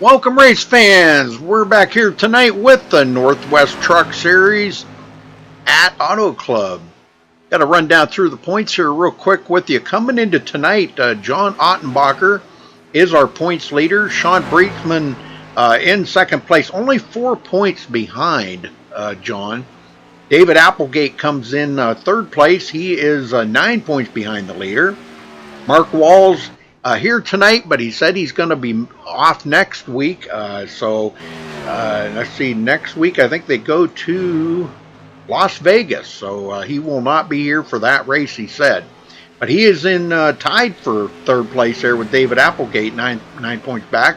Welcome, race fans. We're back here tonight with the Northwest Truck Series at Auto Club. Got to run down through the points here real quick with you. Coming into tonight, John Ottenbacher is our points leader. Sean Breitsman in second place, only 4 points behind John. David Applegate comes in third place. He is 9 points behind the leader. Mark Walls here tonight, but he said he's going to be off next week. So let's see, next week I think they go to Las Vegas. So he will not be here for that race, he said. But he is in tied for third place there with David Applegate, nine points back.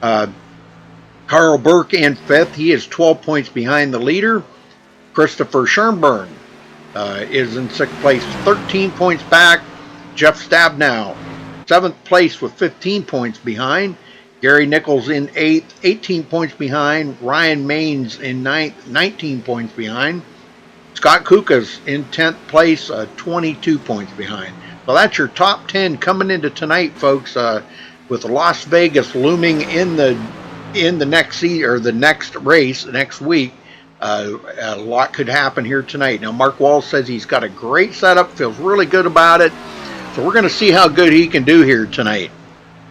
Carl Burke in fifth. He is 12 points behind the leader. Christopher Schönborn is in sixth place, 13 points back. Jeff Stabnow, seventh place with 15 points behind. Gary Nichols in eighth, 18 points behind. Ryan Maines in ninth, 19 points behind. Scott Kukas in 10th place, 22 points behind. So that's your top 10 coming into tonight, folks. With Las Vegas looming in the next or the next race next week. A lot could happen here tonight. Now, Mark Walls says he's got a great setup, feels really good about it. So we're going to see how good he can do here tonight.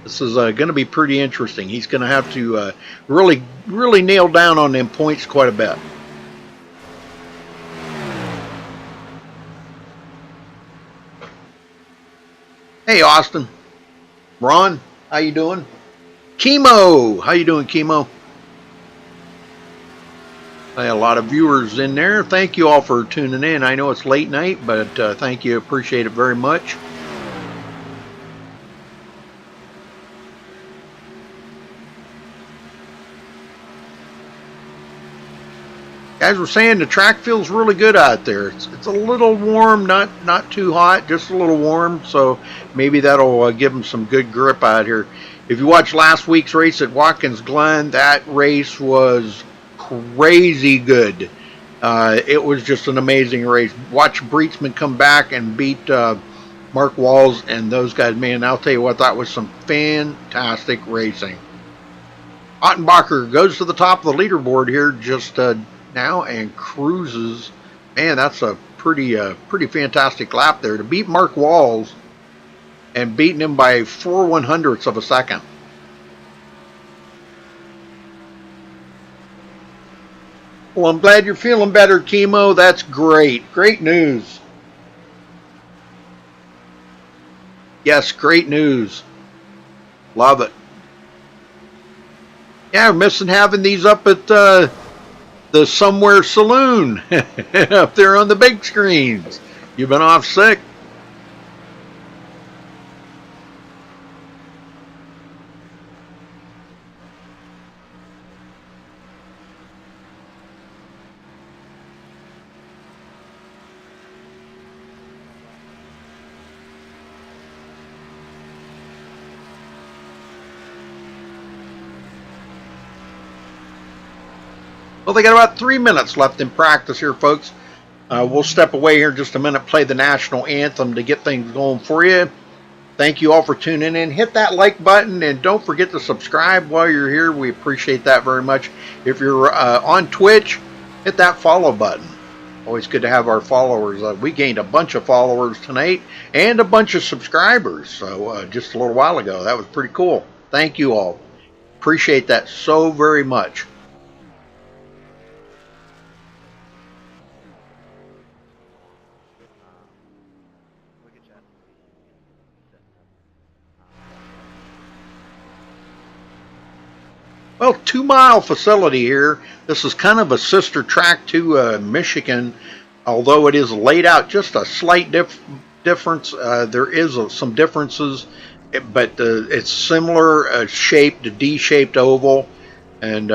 This is going to be pretty interesting. He's going to have to really nail down on them points quite a bit. Hey, Austin. Ron, how you doing? Chemo, how you doing, Chemo? A lot of viewers in there. Thank you all for tuning in. I know it's late night, but thank you. Appreciate it very much. Guys were saying the track feels really good out there. It's a little warm, not too hot, just a little warm. So maybe that'll give them some good grip out here. If you watched last week's race at Watkins Glen, that race was crazy good. It was just an amazing race. Watch Breitsman come back and beat Mark Walls and those guys. Man, I'll tell you what, that was some fantastic racing. Ottenbacher goes to the top of the leaderboard here just now and cruises. Man, that's a pretty fantastic lap there to beat Mark Walls and beating him by 4/100ths of a second. Well, I'm glad you're feeling better, Chemo. That's great. Great news. Yes, great news. Love it. Yeah, we're missing having these up at the Somewhere Saloon up there on the big screens. You've been off sick. Well, they got about 3 minutes left in practice here, folks. We'll step away here in just a minute, play the national anthem to get things going for you. Thank you all for tuning in. Hit that like button, and don't forget to subscribe while you're here. We appreciate that very much. If you're on Twitch, hit that follow button. Always good to have our followers. We gained a bunch of followers tonight and a bunch of subscribers. So just a little while ago, that was pretty cool. Thank you all. Appreciate that so very much. Well, 2 Mile facility here. This is kind of a sister track to Michigan, although it is laid out just a slight difference. There is some differences, but it's similar shaped, D-shaped oval, and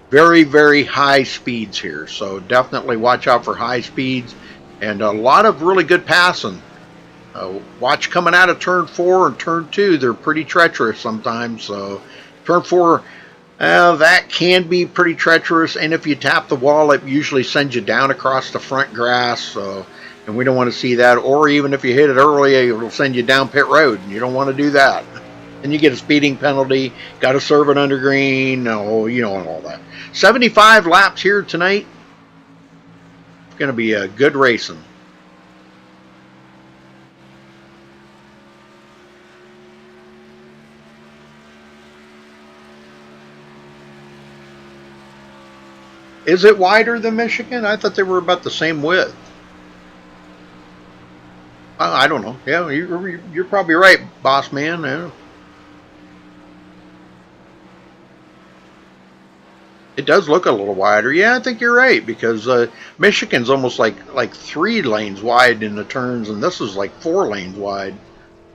very, very high speeds here. So definitely watch out for high speeds and a lot of really good passing. Watch coming out of turn 4 and turn 2. They're pretty treacherous sometimes. So turn 4. That can be pretty treacherous, and if you tap the wall, it usually sends you down across the front grass, so, and we don't want to see that. Or even if you hit it early, it'll send you down pit road, and you don't want to do that. And you get a speeding penalty, got to serve it under green, oh, you know, and all that. 75 laps here tonight. It's going to be a good racing. Is it wider than Michigan? I thought they were about the same width. I don't know. Yeah, you're probably right, boss man. Yeah. It does look a little wider. Yeah, I think you're right, because Michigan's almost like 3 lanes wide in the turns, and this is like 4 lanes wide.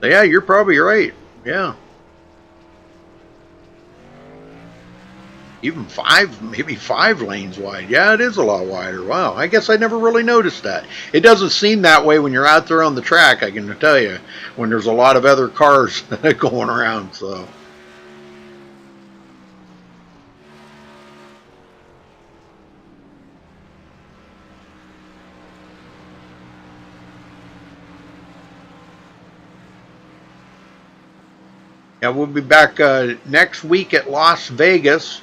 Yeah, you're probably right. Yeah. Even 5, maybe 5 lanes wide. Yeah, it is a lot wider. Wow, I guess I never really noticed that. It doesn't seem that way when you're out there on the track, I can tell you, when there's a lot of other cars going around, so. Yeah, we'll be back next week at Las Vegas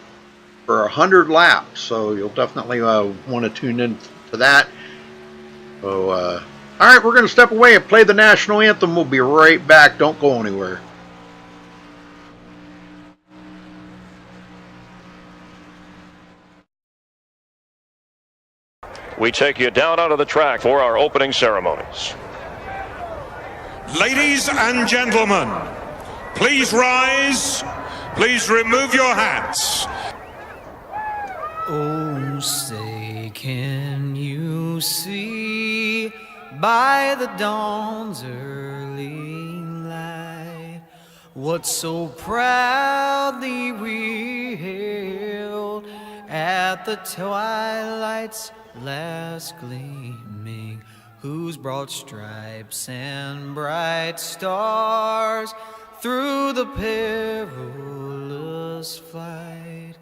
for 100 laps, so you'll definitely want to tune in to that. So, all right, we're going to step away and play the national anthem. We'll be right back. Don't go anywhere. We take you down onto the track for our opening ceremonies. Ladies and gentlemen, please rise. Please remove your hats. Oh, say, can you see by the dawn's early light what so proudly we hailed at the twilight's last gleaming, whose broad stripes and bright stars through the perilous fight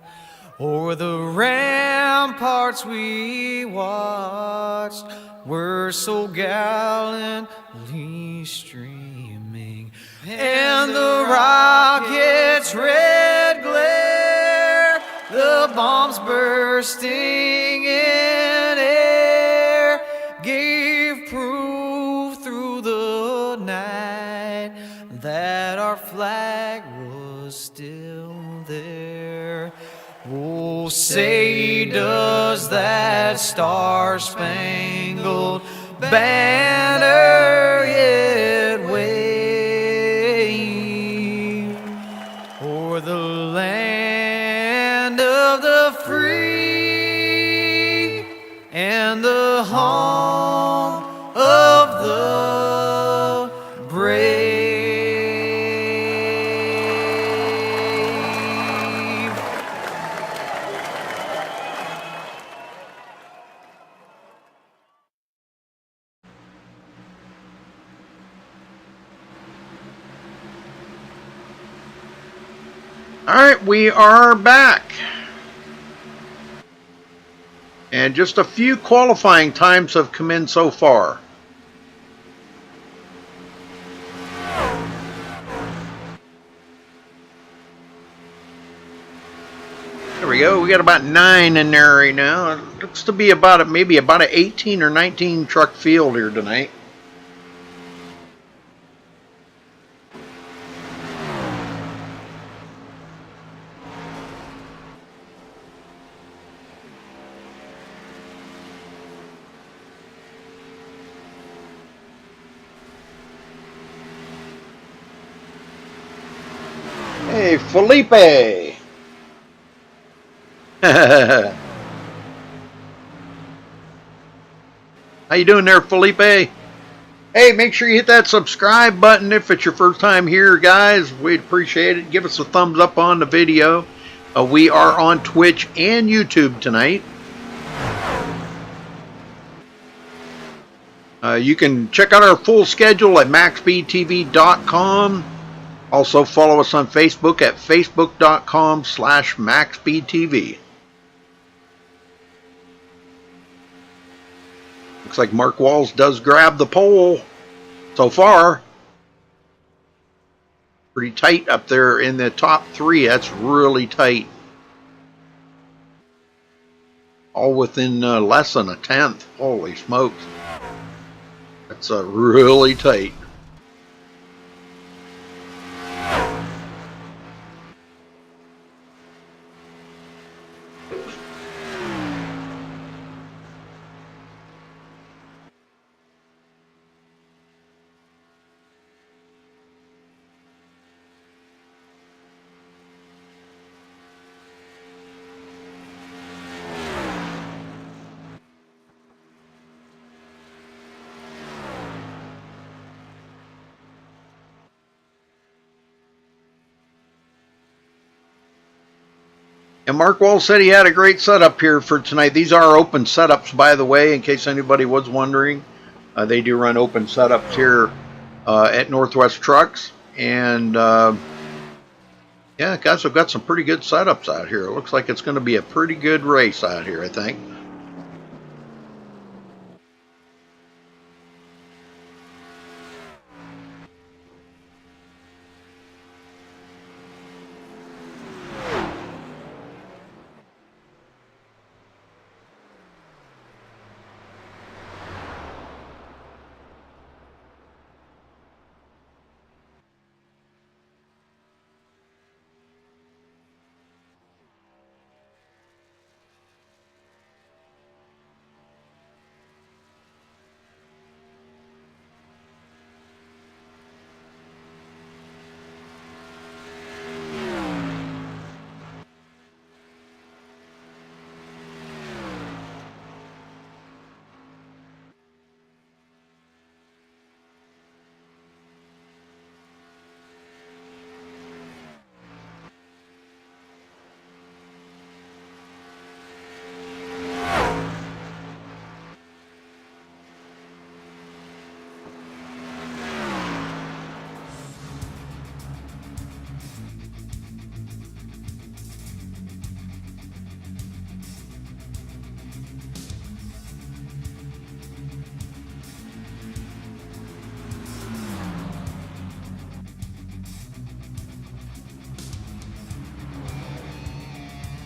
o'er the ramparts we watched were so gallantly streaming, and the rocket's red glare, the bombs bursting in air, gave proof through the night that our flag was still there. Oh, say, does that star-spangled banner yet wave o'er the land of the free and the home of the brave? All right, we are back. And just a few qualifying times have come in so far. There we go. We got about 9 in there right now. It looks to be maybe about an 18 or 19 truck field here tonight. Hey, Felipe. How you doing there, Felipe? Hey, make sure you hit that subscribe button if it's your first time here, guys. We'd appreciate it. Give us a thumbs up on the video. We are on Twitch and YouTube tonight. You can check out our full schedule at MaxSpeedTV.com. Also follow us on Facebook at Facebook.com/MaxSpeedTV. Looks like Mark Walls does grab the pole so far. Pretty tight up there in the top 3. That's really tight. All within less than a tenth. Holy smokes. That's really tight. And Mark Wall said he had a great setup here for tonight. These are open setups, by the way, in case anybody was wondering. They do run open setups here at Northwest Trucks. And yeah, guys, I've got some pretty good setups out here. It looks like it's going to be a pretty good race out here, I think.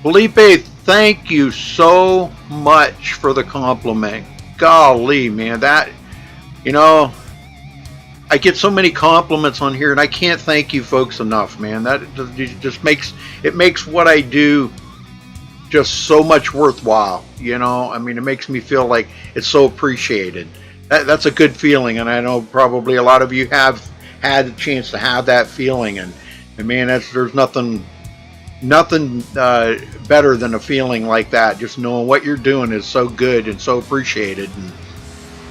Felipe, thank you so much for the compliment. Golly, man, that, you know, I get so many compliments on here, and I can't thank you folks enough, man. That just makes what I do just so much worthwhile. You know, I mean, it makes me feel like it's so appreciated. That's a good feeling, and I know probably a lot of you have had the chance to have that feeling, and man, there's nothing better than a feeling like that. Just knowing what you're doing is so good and so appreciated.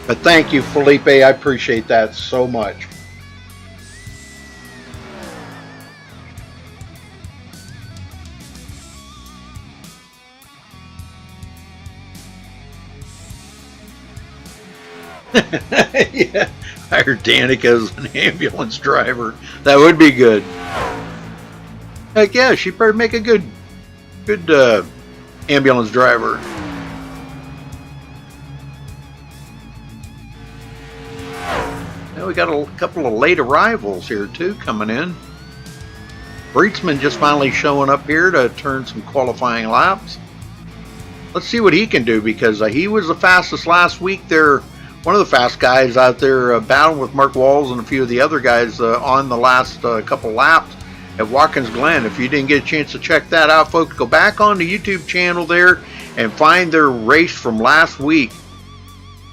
But thank you, Felipe. I appreciate that so much. Yeah, hire Danica as an ambulance driver. That would be good. Heck yeah, she'd probably make a good ambulance driver. Now we got a couple of late arrivals here too coming in. Breetzman just finally showing up here to turn some qualifying laps. Let's see what he can do, because he was the fastest last week there. One of the fast guys out there battling with Mark Walls and a few of the other guys on the last couple laps at Watkins Glen. If you didn't get a chance to check that out, folks, go back on the YouTube channel there and find their race from last week.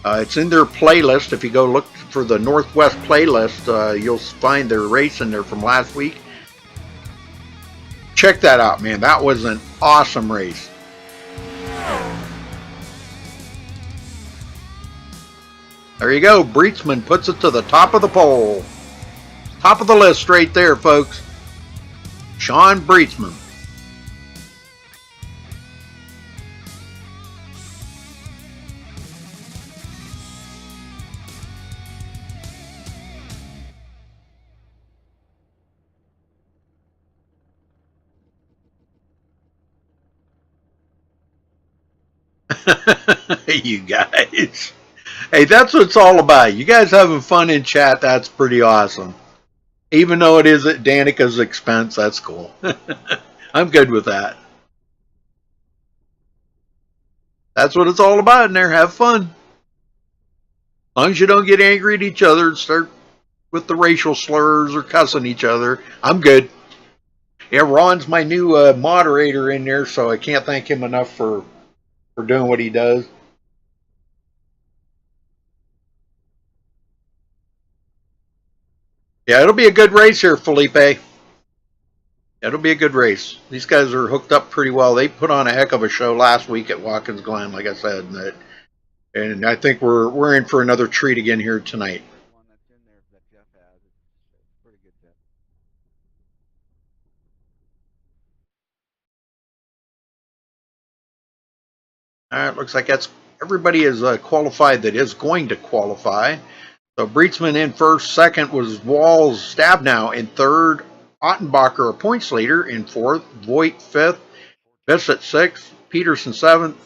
It's in their playlist. If you go look for the Northwest playlist, you'll find their race in there from last week. Check that out, man. That was an awesome race. There you go. Breetzman puts it to the top of the poll. Top of the list right there, folks. Sean Breetzman. You guys. Hey, that's what it's all about. You guys having fun in chat, that's pretty awesome. Even though it is at Danica's expense, that's cool. I'm good with that. That's what it's all about in there. Have fun. As long as you don't get angry at each other and start with the racial slurs or cussing each other, I'm good. Yeah, Ron's my new moderator in there, so I can't thank him enough for doing what he does. Yeah, it'll be a good race here, Felipe. It'll be a good race. These guys are hooked up pretty well. They put on a heck of a show last week at Watkins Glen, like I said, and I think we're in for another treat again here tonight. All right, looks like that's everybody is qualified that is going to qualify. So Breitsman in first, second was Walls Stabnow in third, Ottenbacher a points leader in fourth, Voigt fifth, Bissett sixth, Peterson seventh,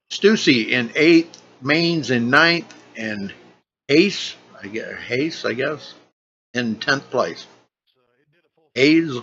Stussy in eighth, Maines in ninth, and Hayes, I guess, in 10th place. Hayes.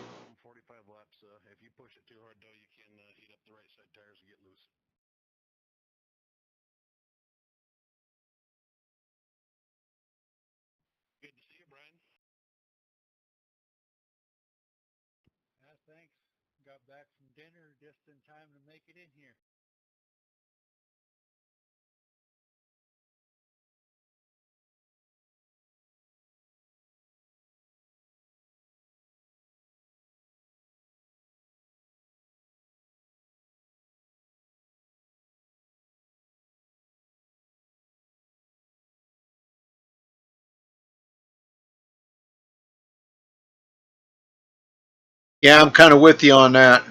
Yeah, I'm kind of with you on that,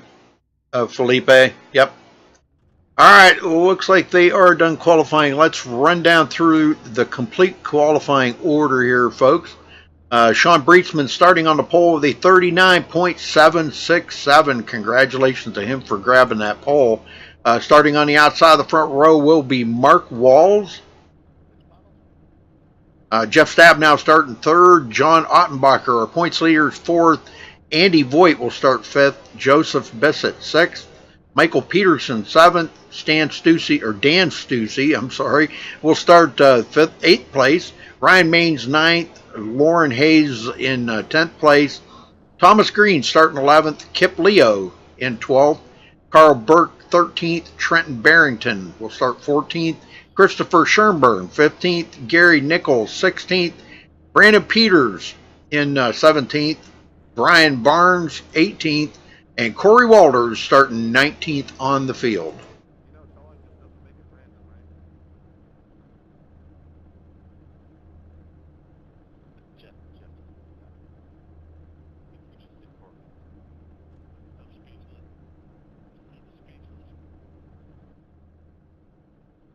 Felipe. Yep. All right, looks like they are done qualifying. Let's run down through the complete qualifying order here, folks. Sean Breitsman starting on the pole with a 39.767. Congratulations to him for grabbing that pole. Starting on the outside of the front row will be Mark Walls. Jeff Stabnow starting third. John Ottenbacher, our points leader, is fourth. Andy Voigt will start fifth. Joseph Bissett sixth. Michael Peterson seventh. Dan Stussy, I'm sorry, will start eighth place. Ryan Maines ninth. Lauren Hayes in 10th place. Thomas Green starting 11th. Kip Leo in 12th. Carl Burke 13th. Trenton Barrington will start 14th. Christopher Schernburn 15th. Gary Nichols 16th. Brandon Peters in 17th. Brian Barnes 18th. And Corey Walters starting 19th on the field.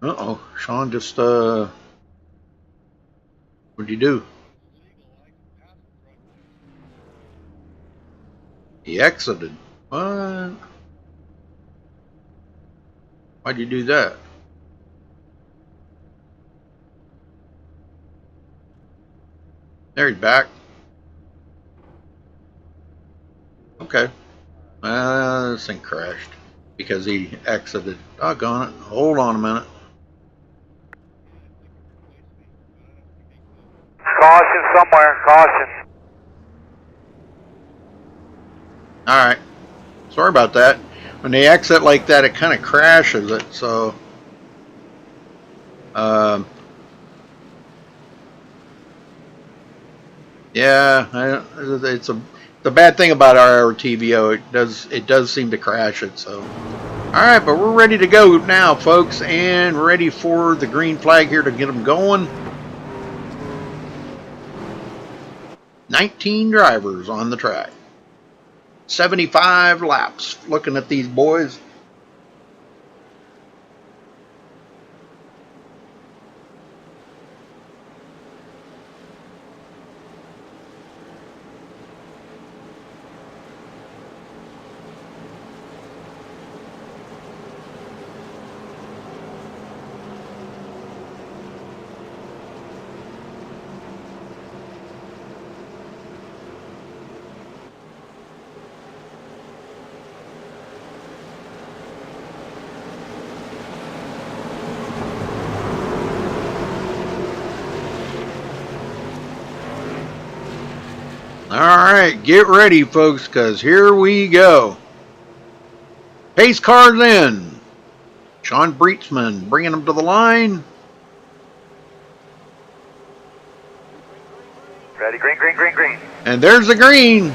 Uh-oh, Sean just, what'd you do? He exited. What? Why'd you do that? There, he's back. Okay. This thing crashed because he exited. Doggone it. Hold on a minute. Caution somewhere, caution. Alright. Sorry about that. When they exit like that, it kind of crashes it, so... yeah, it's the bad thing about our TVO. It does seem to crash it, so... Alright, but we're ready to go now, folks, and ready for the green flag here to get them going. 19 drivers on the track. 75 laps. Looking at these boys. right, get ready, folks, because here we go. Pace cars in. Sean Breetzman bringing them to the line. Ready, green, green, green, green. And there's the green.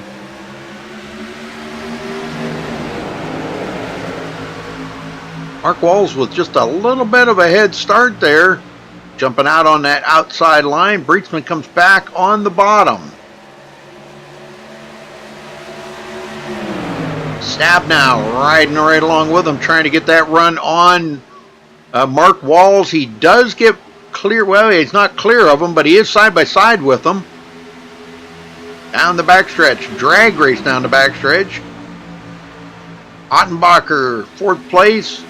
Mark Walls with just a little bit of a head start there. Jumping out on that outside line. Breetzman comes back on the bottom. Stab now riding right along with him, trying to get that run on Mark Walls. He does get clear. Well, he's not clear of him, but he is side by side with him. Down the backstretch. Drag race down the backstretch. Ottenbacher, 4th place.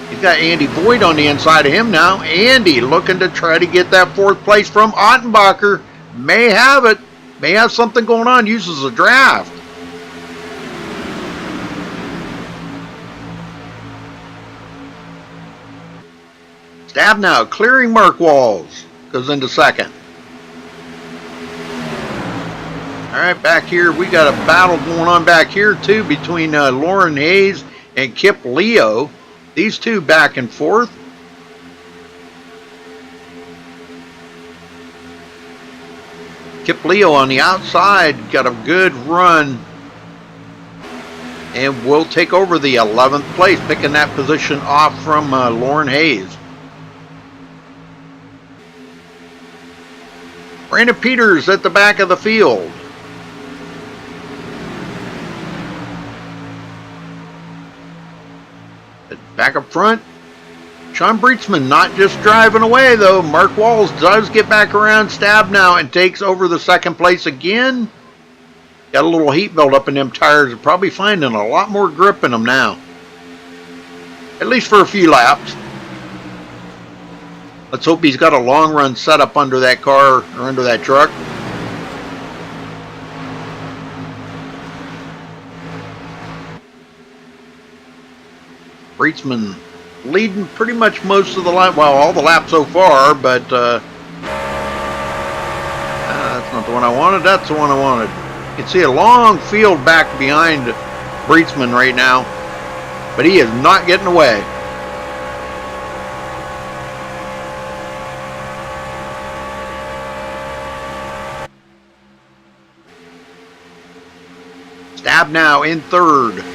He's got Andy Boyd on the inside of him now. Andy looking to try to get that 4th place from Ottenbacher. May have it. May have something going on. Uses a draft. Stab now, clearing Mark Walls. Goes into 2nd. Alright, back here, we got a battle going on back here, too, between Lauren Hayes and Kip Leo. These two back and forth. Kip Leo on the outside got a good run and will take over the 11th place, picking that position off from Lauren Hayes. Brandon Peters at the back of the field. Back up front, Sean Breetzman not just driving away though. Mark Walls does get back around Stab now and takes over the 2nd place again. Got a little heat build up in them tires. They're probably finding a lot more grip in them now. At least for a few laps. Let's hope he's got a long run set up under that car or under that truck. Breetzman leading pretty much most of the lap, well, all the laps so far, but that's not the one I wanted. That's the one I wanted. You can see a long field back behind Breetzman right now, but he is not getting away. Stab now in 3rd.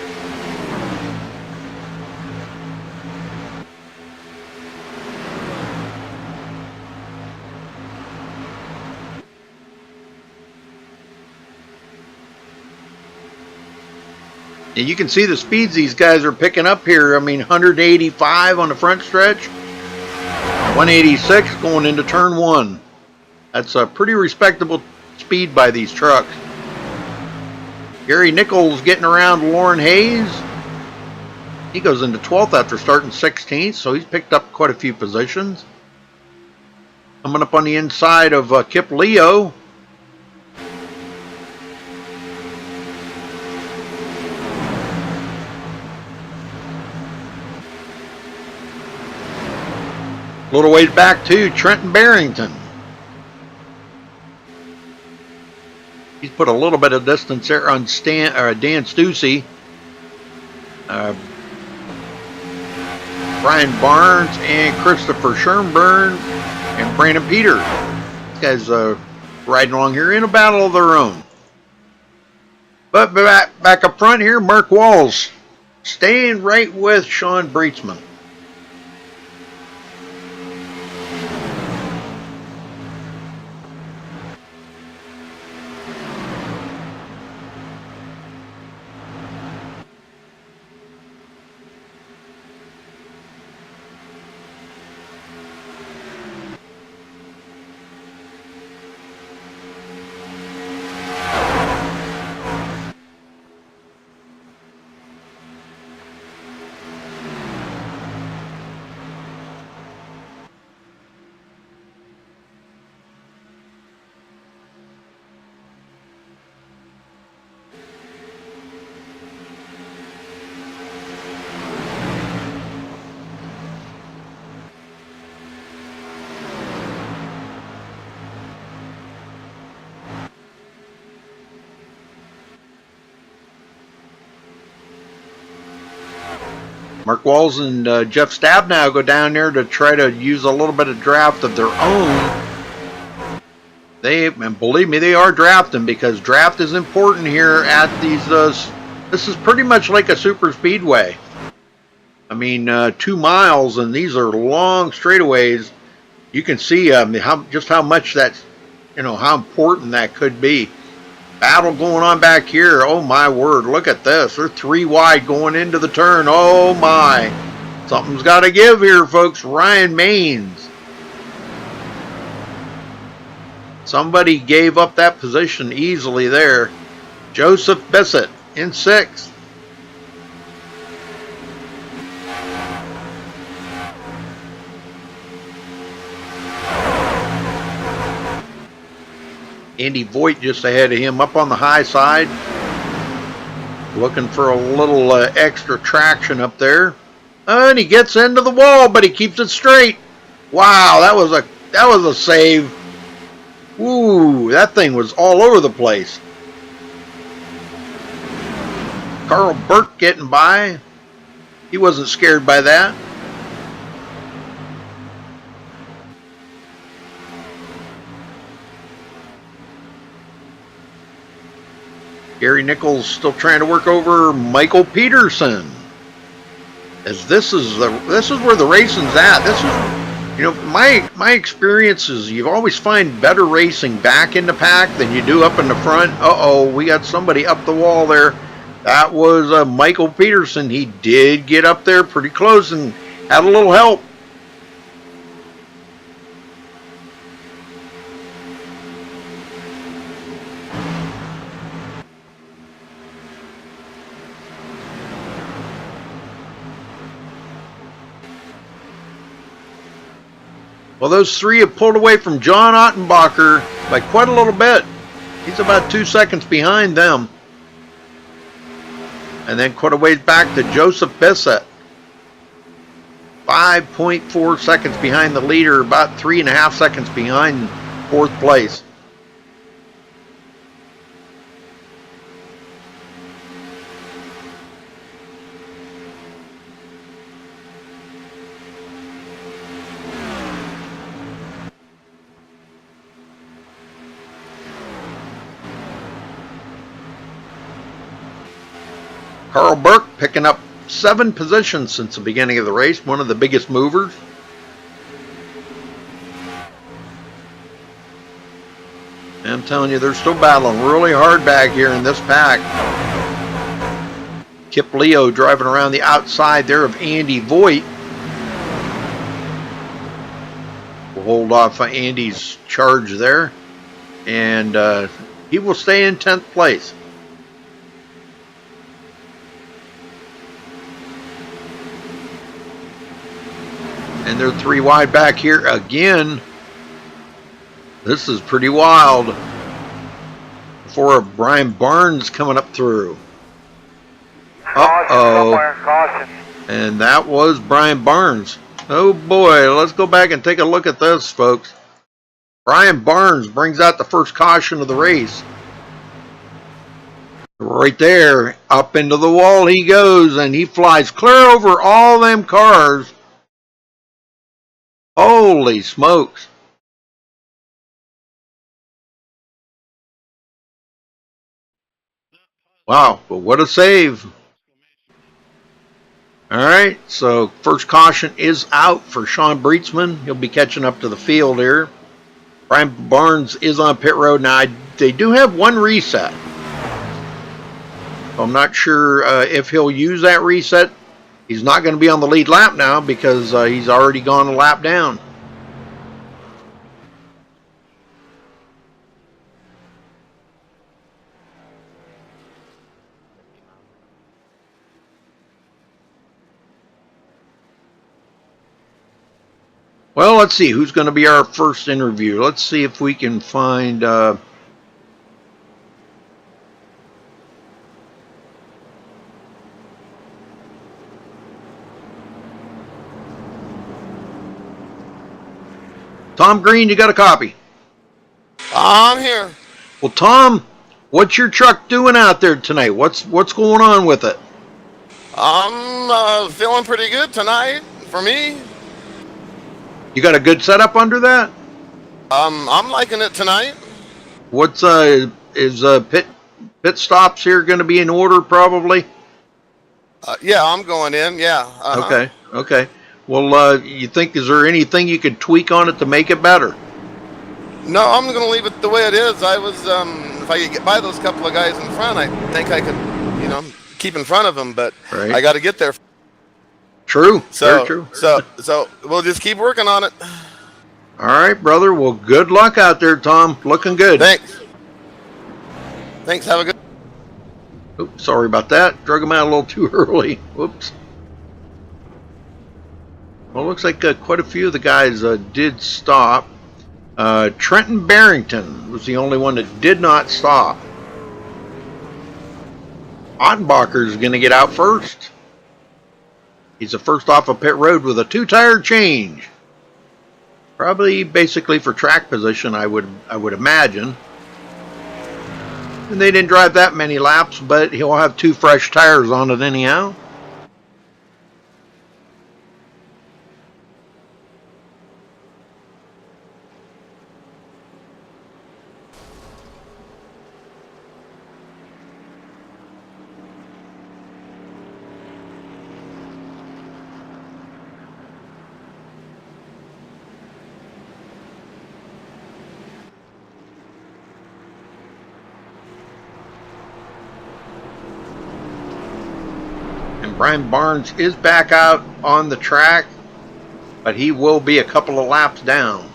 And you can see the speeds these guys are picking up here. I mean, 185 on the front stretch. 186 going into turn 1. That's a pretty respectable speed by these trucks. Gary Nichols getting around Lauren Hayes. He goes into 12th after starting 16th, so he's picked up quite a few positions. Coming up on the inside of Kip Leo. A little ways back to Trenton Barrington. He's put a little bit of distance there on Dan Stussy. Brian Barnes and Christopher Schönborn and Brandon Peters. These guys riding along here in a battle of their own. But back up front here, Mark Walls staying right with Sean Breetzman. Mark Walls and Jeff Stabnow go down there to try to use a little bit of draft of their own. And believe me, they are drafting, because draft is important here at these. This is pretty much like a super speedway. I mean, 2 miles, and these are long straightaways. You can see how much that's, how important that could be. Battle going on back here. Oh my word, look at this. They're 3 wide going into the turn. Oh my. Something's got to give here, folks. Ryan Maines. Somebody gave up that position easily there. Joseph Bissett in 6th. Andy Voigt just ahead of him up on the high side. Looking for a little extra traction up there. And he gets into the wall, but he keeps it straight. Wow, that was a save. Ooh, that thing was all over the place. Carl Burke getting by. He wasn't scared by that. Gary Nichols still trying to work over Michael Peterson. As this is where the racing's at. This is, my experience is you always find better racing back in the pack than you do up in the front. Uh-oh, we got somebody up the wall there. That was Michael Peterson. He did get up there pretty close and had a little help. Well, those 3 have pulled away from John Ottenbacher by quite a little bit. He's about 2 seconds behind them. And then quite a ways back to Joseph Bissett. 5.4 seconds behind the leader, about 3.5 seconds behind 4th place. Carl Burke picking up 7 positions since the beginning of the race, one of the biggest movers. And I'm telling you, they're still battling really hard back here in this pack. Kip Leo driving around the outside there of Andy Voigt. We'll hold off Andy's charge there. And he will stay in 10th place. And they're 3 wide back here again. This is pretty wild. For Brian Barnes coming up through. Caution. And that was Brian Barnes. Oh boy, let's go back and take a look at this, folks. Brian Barnes brings out the first caution of the race. Right there, up into the wall he goes, and he flies clear over all them cars. Holy smokes. Wow, but what a save. Alright, so first caution is out for Sean Breitsman. He'll be catching up to the field here. Brian Barnes is on pit road. Now, they do have 1 reset. I'm not sure if he'll use that reset. He's not going to be on the lead lap now because he's already gone a lap down. Well, let's see who's going to be our first interview. Let's see if we can find Tom Green. You got a copy? I'm here. Well, Tom, what's your truck doing out there tonight? What's going on with it? I'm feeling pretty good tonight for me. You got a good setup under that? I'm liking it tonight. What's is pit stops here going to be in order probably? Yeah, I'm going in. Yeah. Okay. Okay. Well, you think is there anything you could tweak on it to make it better? No, I'm going to leave it the way it is. I was, if I could get by those couple of guys in front, I think I could, keep in front of them. But Right. I got to get there. True. So, Very true. So we'll just keep working on it. All right, brother. Well, good luck out there, Tom. Looking good. Thanks. Thanks. Have a good. Oops, sorry about that. Drug him out a little too early. Whoops. Well, it looks like quite a few of the guys did stop. Trenton Barrington was the only one that did not stop. Ottenbacher is going to get out first. He's the first off of pit road with a 2-tire change. Probably basically for track position, I would imagine. And they didn't drive that many laps, but he'll have 2 fresh tires on it anyhow. Brian Barnes is back out on the track, but he will be a couple of laps down.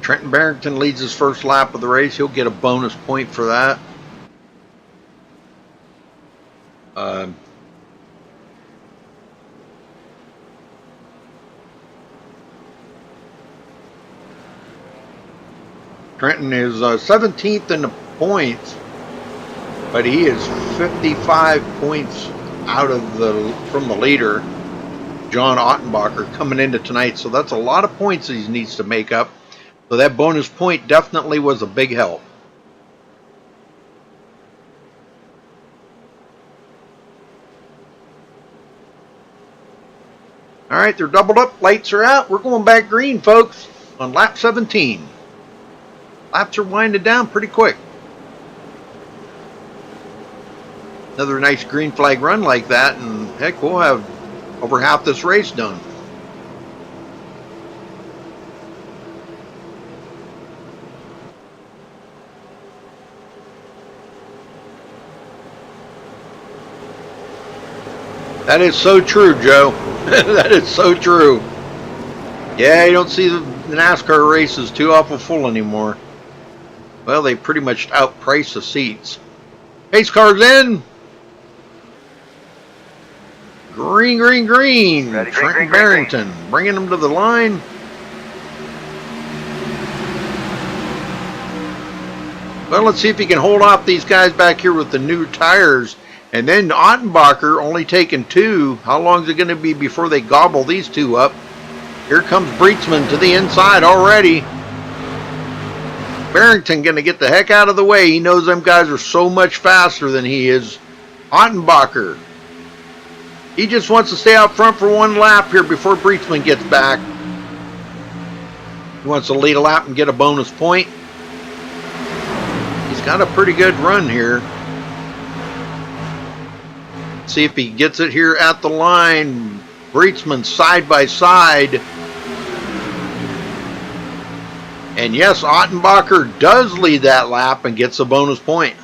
Trenton Barrington leads his first lap of the race. He'll get a bonus point for that. Trenton is 17th in the points, but he is 55 points out of from the leader, John Ottenbacher, coming into tonight. So that's a lot of points that he needs to make up. So that bonus point definitely was a big help. All right, they're doubled up. Lights are out. We're going back green, folks, on lap 17. Laps are winding down pretty quick. Another nice green flag run like that, and heck, we'll have over half this race done. That is so true, Joe. That is so true. Yeah, you don't see the NASCAR races too awful full anymore. Well, they pretty much outprice the seats. Pace car's in. Green, green, green. Ready, Trenton green, Barrington bringing them to the line. Well, let's see if he can hold off these guys back here with the new tires. And then Ottenbacher only taking 2. How long is it going to be before they gobble these 2 up? Here comes Breitsman to the inside already. Barrington going to get the heck out of the way. He knows them guys are so much faster than he is. Ottenbacher, he just wants to stay out front for one lap here before Breitsman gets back. He wants to lead a lap and get a bonus point. He's got a pretty good run here. See if he gets it here at the line. Breitsman side by side. And yes, Ottenbacher does lead that lap and gets a bonus point.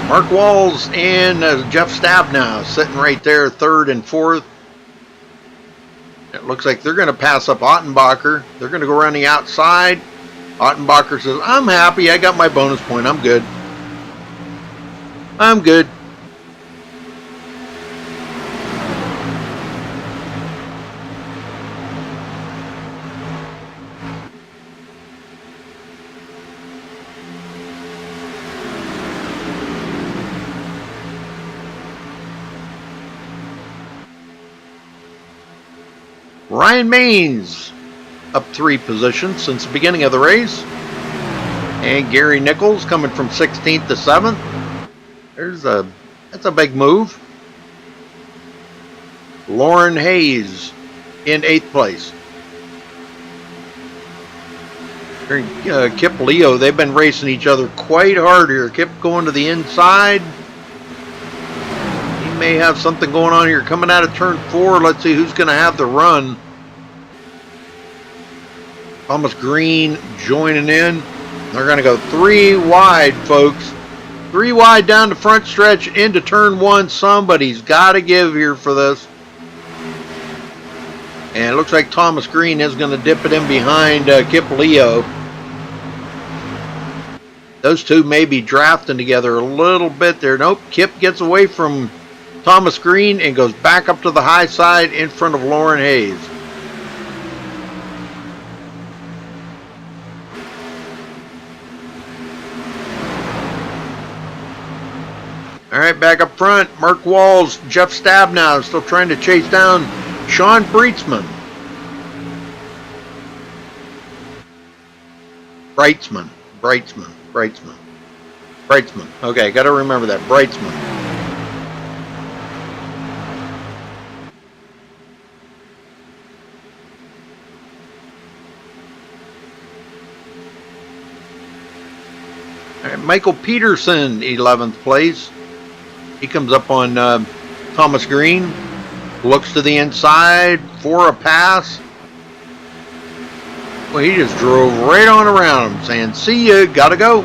Mark Walls and Jeff Stabnow sitting right there, 3rd and 4th. It looks like they're going to pass up Ottenbacher. They're going to go around the outside. Ottenbacher says, I'm happy. I got my bonus point. I'm good. I'm good. Ryan Maines up 3 positions since the beginning of the race. And Gary Nichols coming from 16th to 7th. That's a big move. Lauren Hayes in 8th place. Kip Leo, they've been racing each other quite hard here. Kip going to the inside. He may have something going on here coming out of turn 4. Let's see who's going to have the run. Thomas Green joining in. They're going to go 3 wide, folks. 3 wide down the front stretch into turn 1. Somebody's got to give here for this. And it looks like Thomas Green is going to dip it in behind Kip Leo. Those two may be drafting together a little bit there. Nope, Kip gets away from Thomas Green and goes back up to the high side in front of Lauren Hayes. All right, back up front, Mark Walls, Jeff Stabnow still trying to chase down Sean Breitzman. Breitzman. Okay, got to remember that. Breitzman. All right, Michael Peterson, 11th place. He comes up on Thomas Green. Looks to the inside for a pass. Well, he just drove right on around him, saying, see ya, gotta go.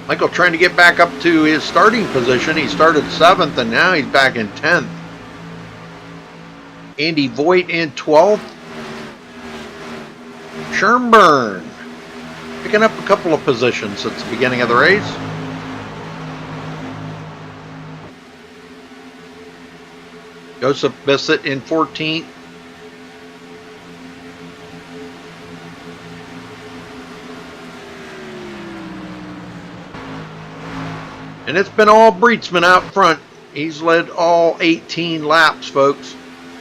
Michael trying to get back up to his starting position. He started 7th, and now he's back in 10th. Andy Voigt in 12th. Sherburne picking up a couple of positions since the beginning of the race. Joseph Bissett in 14th. And it's been all Breitzman out front. He's led all 18 laps, folks.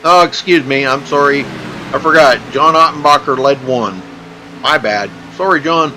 Oh, excuse me. I'm sorry. I forgot. John Ottenbacher led 1. My bad. Sorry, John.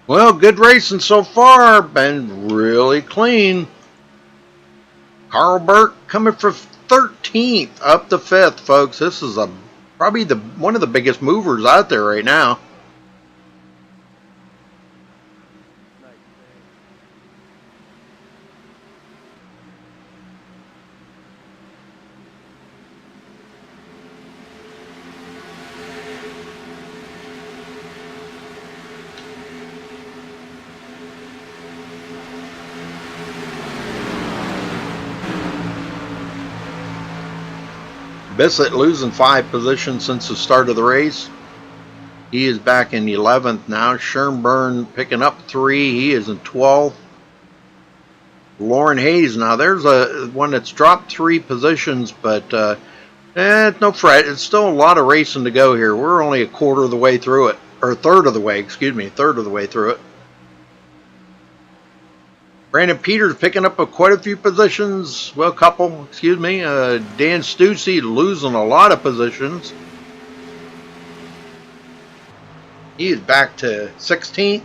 Well, good racing so far. Been really clean. Carl Burke coming from 13th up to 5th, folks. This is probably one of the biggest movers out there right now. Bissett losing 5 positions since the start of the race. He is back in 11th now. Sherburne picking up 3. He is in 12th. Lauren Hayes. Now there's a one that's dropped 3 positions, but no fret. It's still a lot of racing to go here. We're only a quarter of the way through it, or third of the way through it. Brandon Peters picking up quite a few positions. Well, couple, excuse me. Dan Stussy losing a lot of positions. He is back to 16th.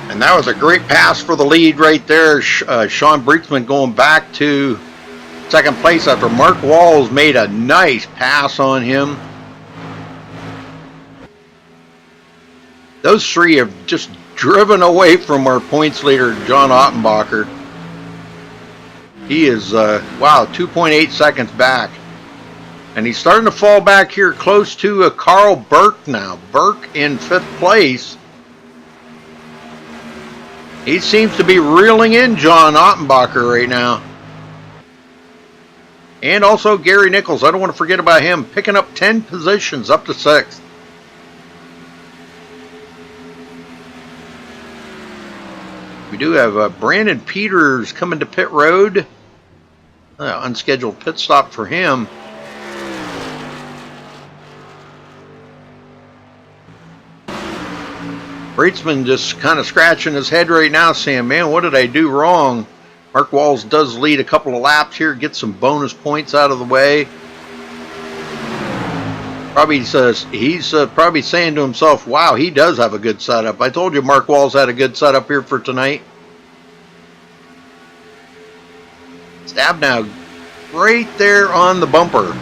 And that was a great pass for the lead right there. Sean Breeksman going back to second place after Mark Walls made a nice pass on him. Those 3 have just driven away from our points leader, John Ottenbacher. He is, wow, 2.8 seconds back. And he's starting to fall back here close to Carl Burke now. Burke in 5th place. He seems to be reeling in John Ottenbacher right now. And also Gary Nichols. I don't want to forget about him. Picking up 10 positions up to 6th. We do have Brandon Peters coming to pit road. Unscheduled pit stop for him. Breetzman just kind of scratching his head right now saying, man, what did I do wrong? Mark Walls does lead a couple of laps here, get some bonus points out of the way. Probably says he's probably saying to himself, wow, he does have a good setup. I told you Mark Walls had a good setup here for tonight. Stab now right there on the bumper.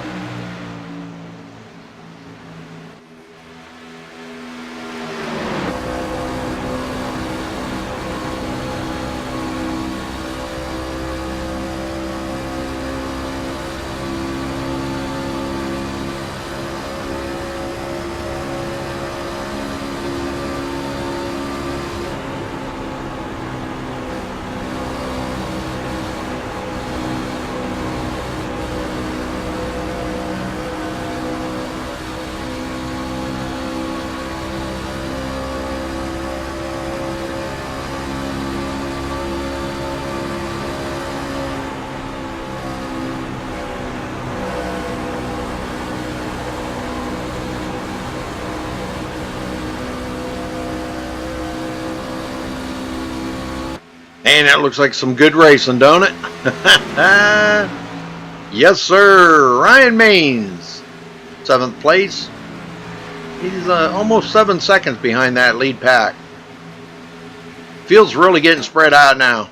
And that looks like some good racing, don't it? Yes, sir. Ryan Maines, 7th place. He's almost 7 seconds behind that lead pack. Field's really getting spread out now.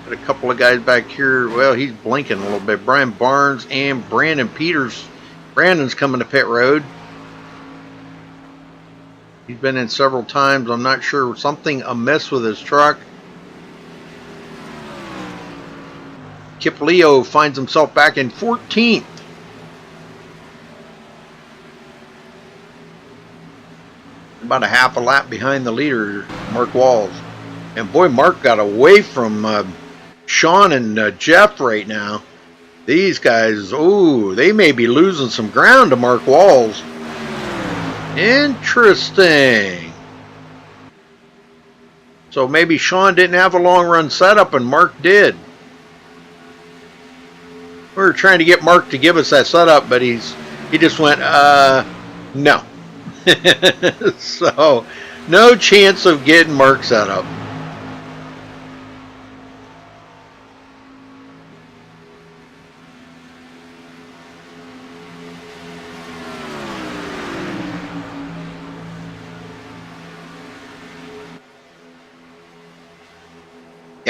Got a couple of guys back here. Well, he's blinking a little bit. Brian Barnes and Brandon Peters. Brandon's coming to pit road. He's been in several times. I'm not sure. Something amiss with his truck. Kip Leo finds himself back in 14th. About a half a lap behind the leader, Mark Walls. And boy, Mark got away from Sean and Jeff right now. These guys, oh, they may be losing some ground to Mark Walls. Interesting. So maybe Sean didn't have a long run setup and Mark did. We were trying to get Mark to give us that setup, but he just went, no. So, no chance of getting Mark set up.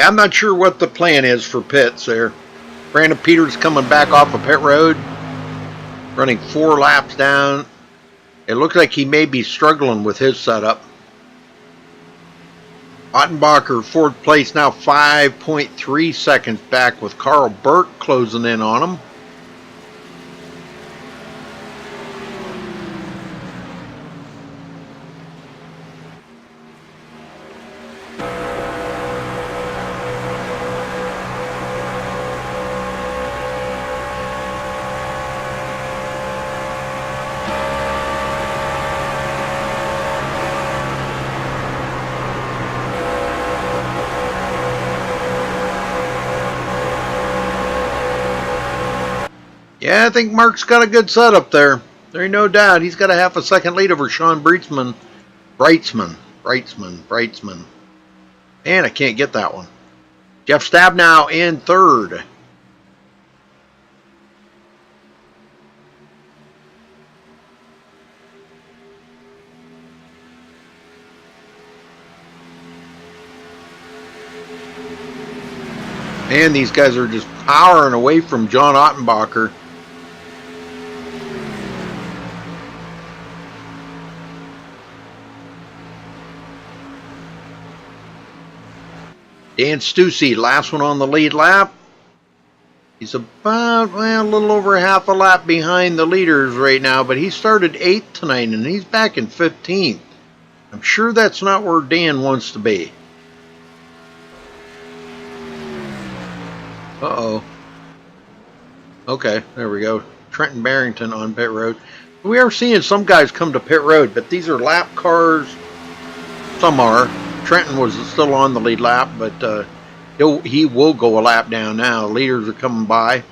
Yeah, I'm not sure what the plan is for pits there. Brandon Peters coming back off of pit road, running 4 laps down. It looks like he may be struggling with his setup. Ottenbacher, 4th place, now 5.3 seconds back with Carl Burke closing in on him. Yeah, I think Mark's got a good setup there. There ain't no doubt. He's got a half a second lead over Sean Brightsman. Man, I can't get that one. Jeff Stabnow in 3rd. Man, these guys are just powering away from John Ottenbacher. Dan Stussy, last one on the lead lap. He's about, well, a little over half a lap behind the leaders right now, but he started 8th tonight, and he's back in 15th. I'm sure that's not where Dan wants to be. Uh-oh. Okay, there we go. Trenton Barrington on pit road. We are seeing some guys come to pit road, but these are lap cars. Some are. Trenton was still on the lead lap, but he will go a lap down now. Leaders are coming by.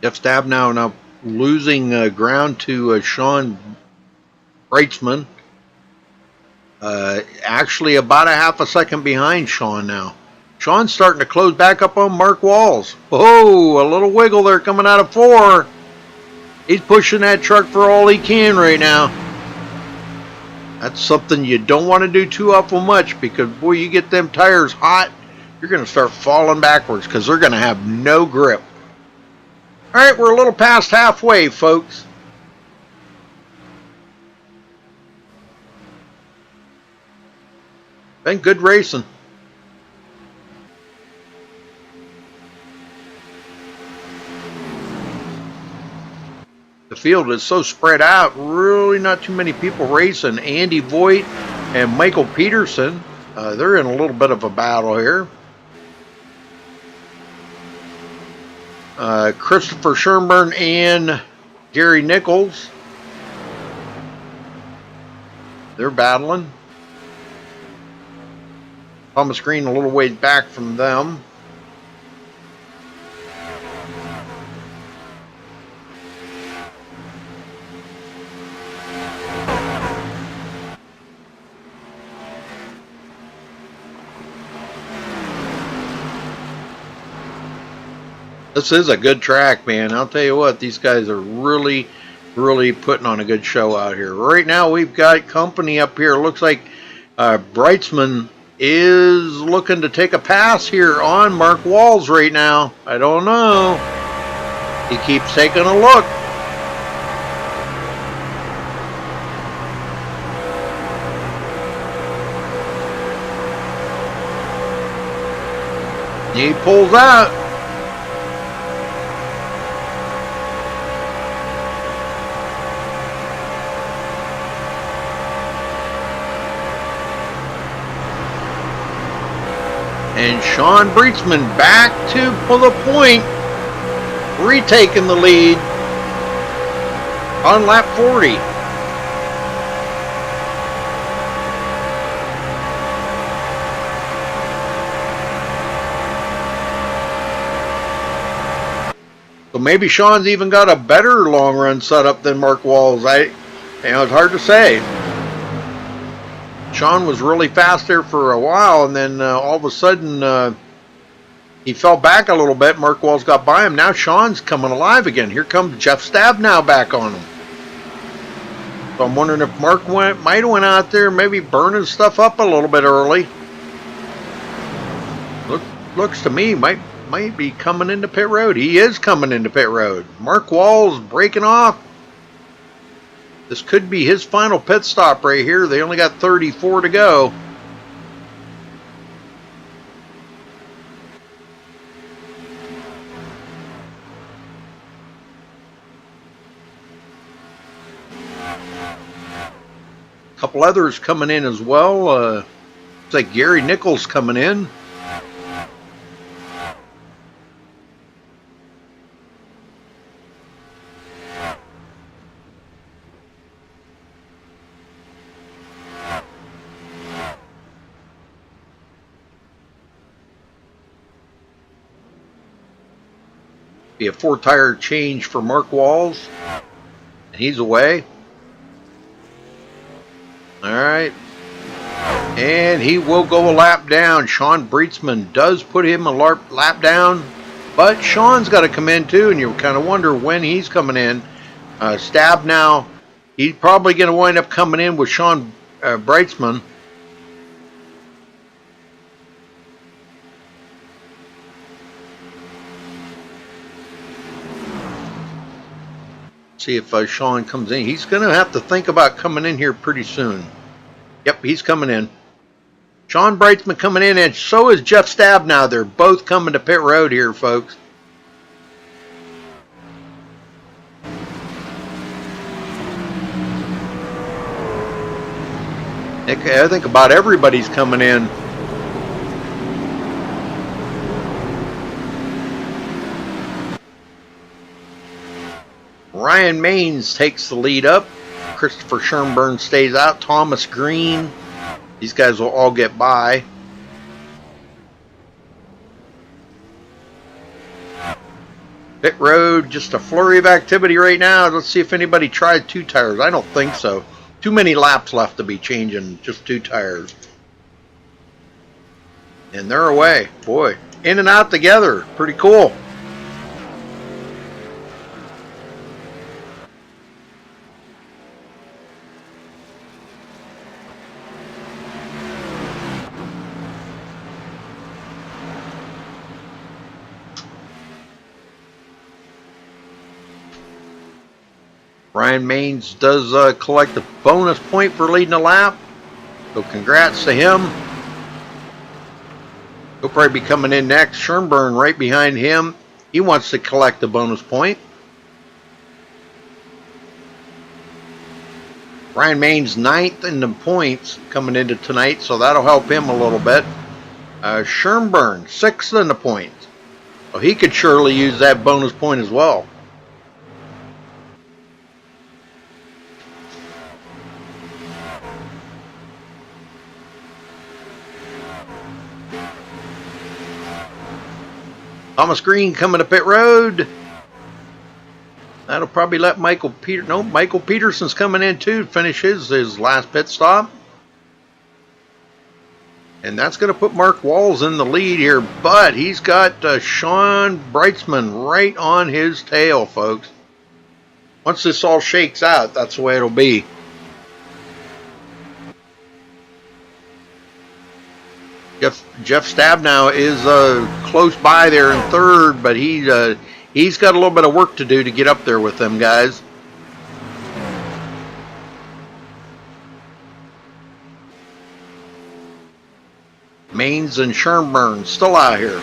Jeff Stabnow now losing ground to Sean Brightsman. Actually about a half a second behind Sean now. Sean's starting to close back up on Mark Walls. Oh, a little wiggle there coming out of 4. He's pushing that truck for all he can right now. That's something you don't want to do too awful much, because boy, you get them tires hot, you're going to start falling backwards because they're going to have no grip. All right, we're a little past halfway, folks. Been good racing. The field is so spread out, really not too many people racing. Andy Voigt and Michael Peterson, they're in a little bit of a battle here. Christopher Schönborn and Gary Nichols, they're battling. Thomas Green a little ways back from them. This is a good track, man. I'll tell you what, these guys are really putting on a good show out here. Right now we've got company up here. Looks like Brightsman is looking to take a pass here on Mark Walls right now. I don't know. He keeps taking a look. He pulls out. And Sean Brightsman back to the point, retaking the lead on lap 40. So maybe Sean's even got a better long run setup than Mark Walls. It's hard to say. Sean was really fast there for a while, and then all of a sudden he fell back a little bit. Mark Walls got by him. Now Sean's coming alive again. Here comes Jeff Stabnow back on him. So I'm wondering if Mark might have went out there maybe burning stuff up a little bit early. Looks to me might be coming into pit road. He is coming into pit road. Mark Walls breaking off. This could be his final pit stop right here. They only got 34 to go. A couple others coming in as well. Looks like Gary Nichols coming in. Be a 4-tire change for Mark Walls. And he's away. Alright. And he will go a lap down. Sean Breitsman does put him a lap down. But Sean's got to come in too, and you kind of wonder when he's coming in. Stabnow, he's probably going to wind up coming in with Sean Breitsman. See if Sean comes in. He's going to have to think about coming in here pretty soon. Yep, he's coming in. Sean Breitsman coming in, and so is Jeff Stabnow. They're both coming to pit road here, folks. I think about everybody's coming in. Ryan Maines takes the lead up. Christopher Schönborn stays out. Thomas Green. These guys will all get by. Pit road, just a flurry of activity right now. Let's see if anybody tried 2 tires. I don't think so. Too many laps left to be changing just 2 tires. And they're away. Boy, in and out together. Pretty cool. Ryan Maines does collect a bonus point for leading a lap. So congrats to him. He'll probably be coming in next. Schönborn right behind him. He wants to collect a bonus point. Ryan Maines 9th in the points coming into tonight, so that'll help him a little bit. Schönborn 6th in the points. So he could surely use that bonus point as well. Thomas Green coming to pit road. That'll probably let Michael Peterson's coming in too to finish his last pit stop. And that's going to put Mark Walls in the lead here, but he's got Sean Breitsman right on his tail, folks. Once this all shakes out, that's the way it'll be. Jeff Stabnow is close by there in 3rd, but he's got a little bit of work to do to get up there with them guys. Maines and Schönborn still out here.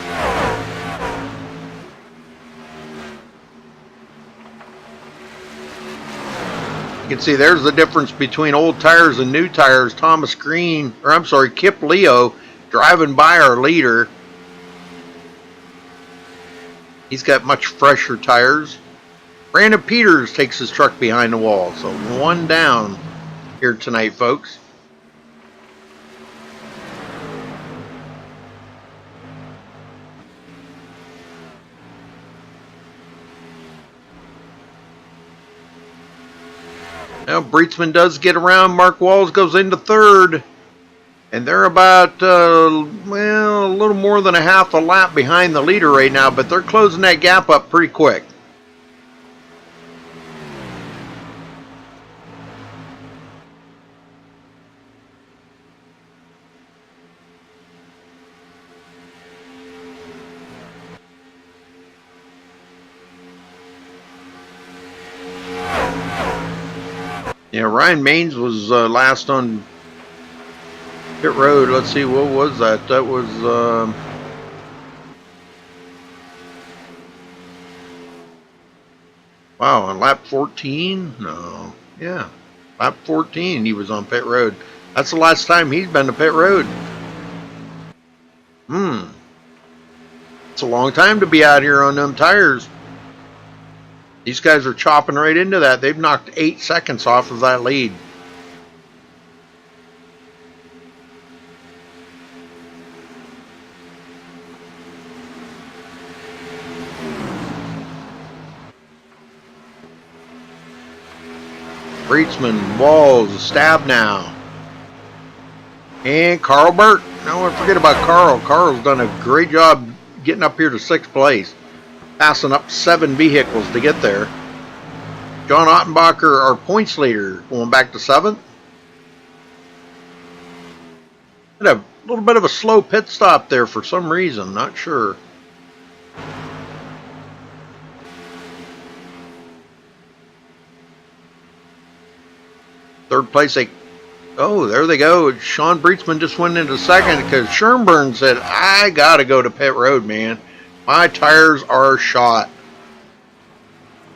You can see there's the difference between old tires and new tires. Thomas Green, or I'm sorry, Kip Leo, driving by our leader. He's got much fresher tires. Brandon Peters takes his truck behind the wall. So 1 down here tonight, folks. Now Breitsman does get around. Mark Walls goes into 3rd. And they're about, well, a little more than a half a lap behind the leader right now, but they're closing that gap up pretty quick. Yeah, Ryan Maines was last on pit road. Let's see, what was that? That was wow, on lap 14? No, yeah, lap 14 he was on pit road. That's the last time he's been to pit road. It's a long time to be out here on them tires. These guys are chopping right into that. They've knocked 8 seconds off of that lead. Breetzman, Walls, Stab now. And Carl Burt. Don't forget about Carl. Carl's done a great job getting up here to 6th place. Passing up 7 vehicles to get there. John Ottenbacher, our points leader, going back to 7th. Had a little bit of a slow pit stop there for some reason, not sure. Third place, oh, there they go. Sean Breetzman just went into 2nd because Schönborn said, I got to go to pit road, man. My tires are shot.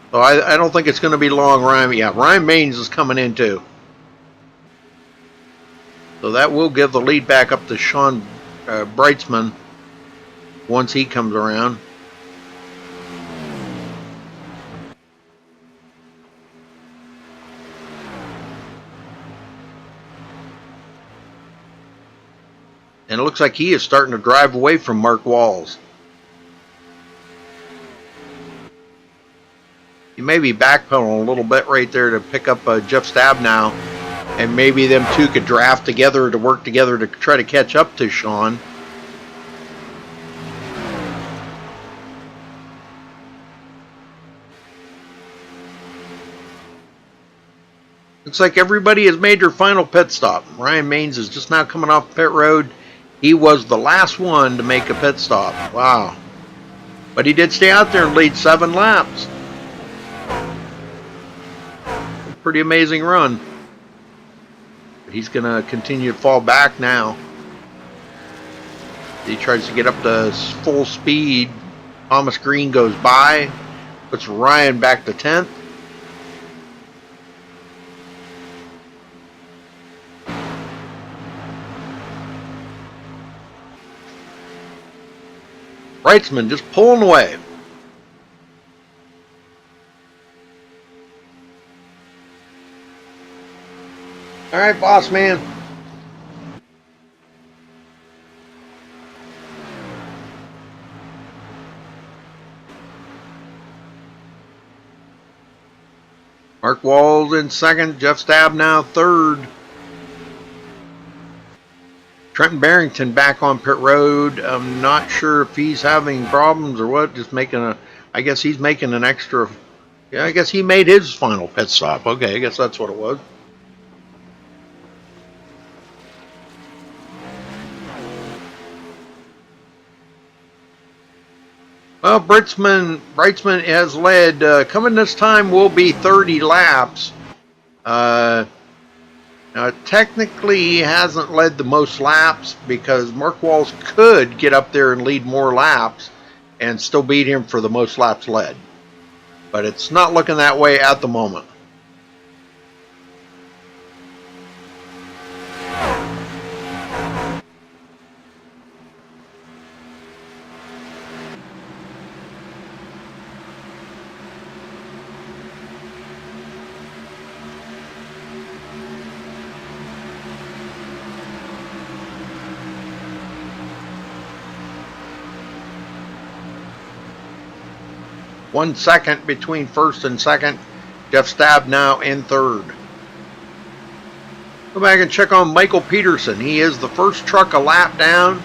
So I don't think it's going to be long. Ryan Maines is coming in too. So that will give the lead back up to Sean Breetzman once he comes around. And it looks like he is starting to drive away from Mark Walls. He may be backpedaling a little bit right there to pick up Jeff Stab now. And maybe them two could draft together to work together to try to catch up to Sean. Looks like everybody has made their final pit stop. Ryan Maines is just now coming off pit road. He was the last one to make a pit stop. Wow. But he did stay out there and lead 7 laps. Pretty amazing run. He's going to continue to fall back now. He tries to get up to full speed. Thomas Green goes by. Puts Ryan back to 10th. Breetzman just pulling away. All right, boss man. Mark Walls in 2nd. Jeff Stab now 3rd. Trenton Barrington back on pit road. I'm not sure if he's having problems or what. Just making I guess he's making an extra. Yeah, I guess he made his final pit stop. Okay, I guess that's what it was. Well, Breetzman has led. Coming this time will be 30 laps. Now, technically, he hasn't led the most laps because Mark Walls could get up there and lead more laps and still beat him for the most laps led. But it's not looking that way at the moment. One second between 1st and 2nd. Jeff Stab now in 3rd. Go back and check on Michael Peterson. He is the first truck a lap down.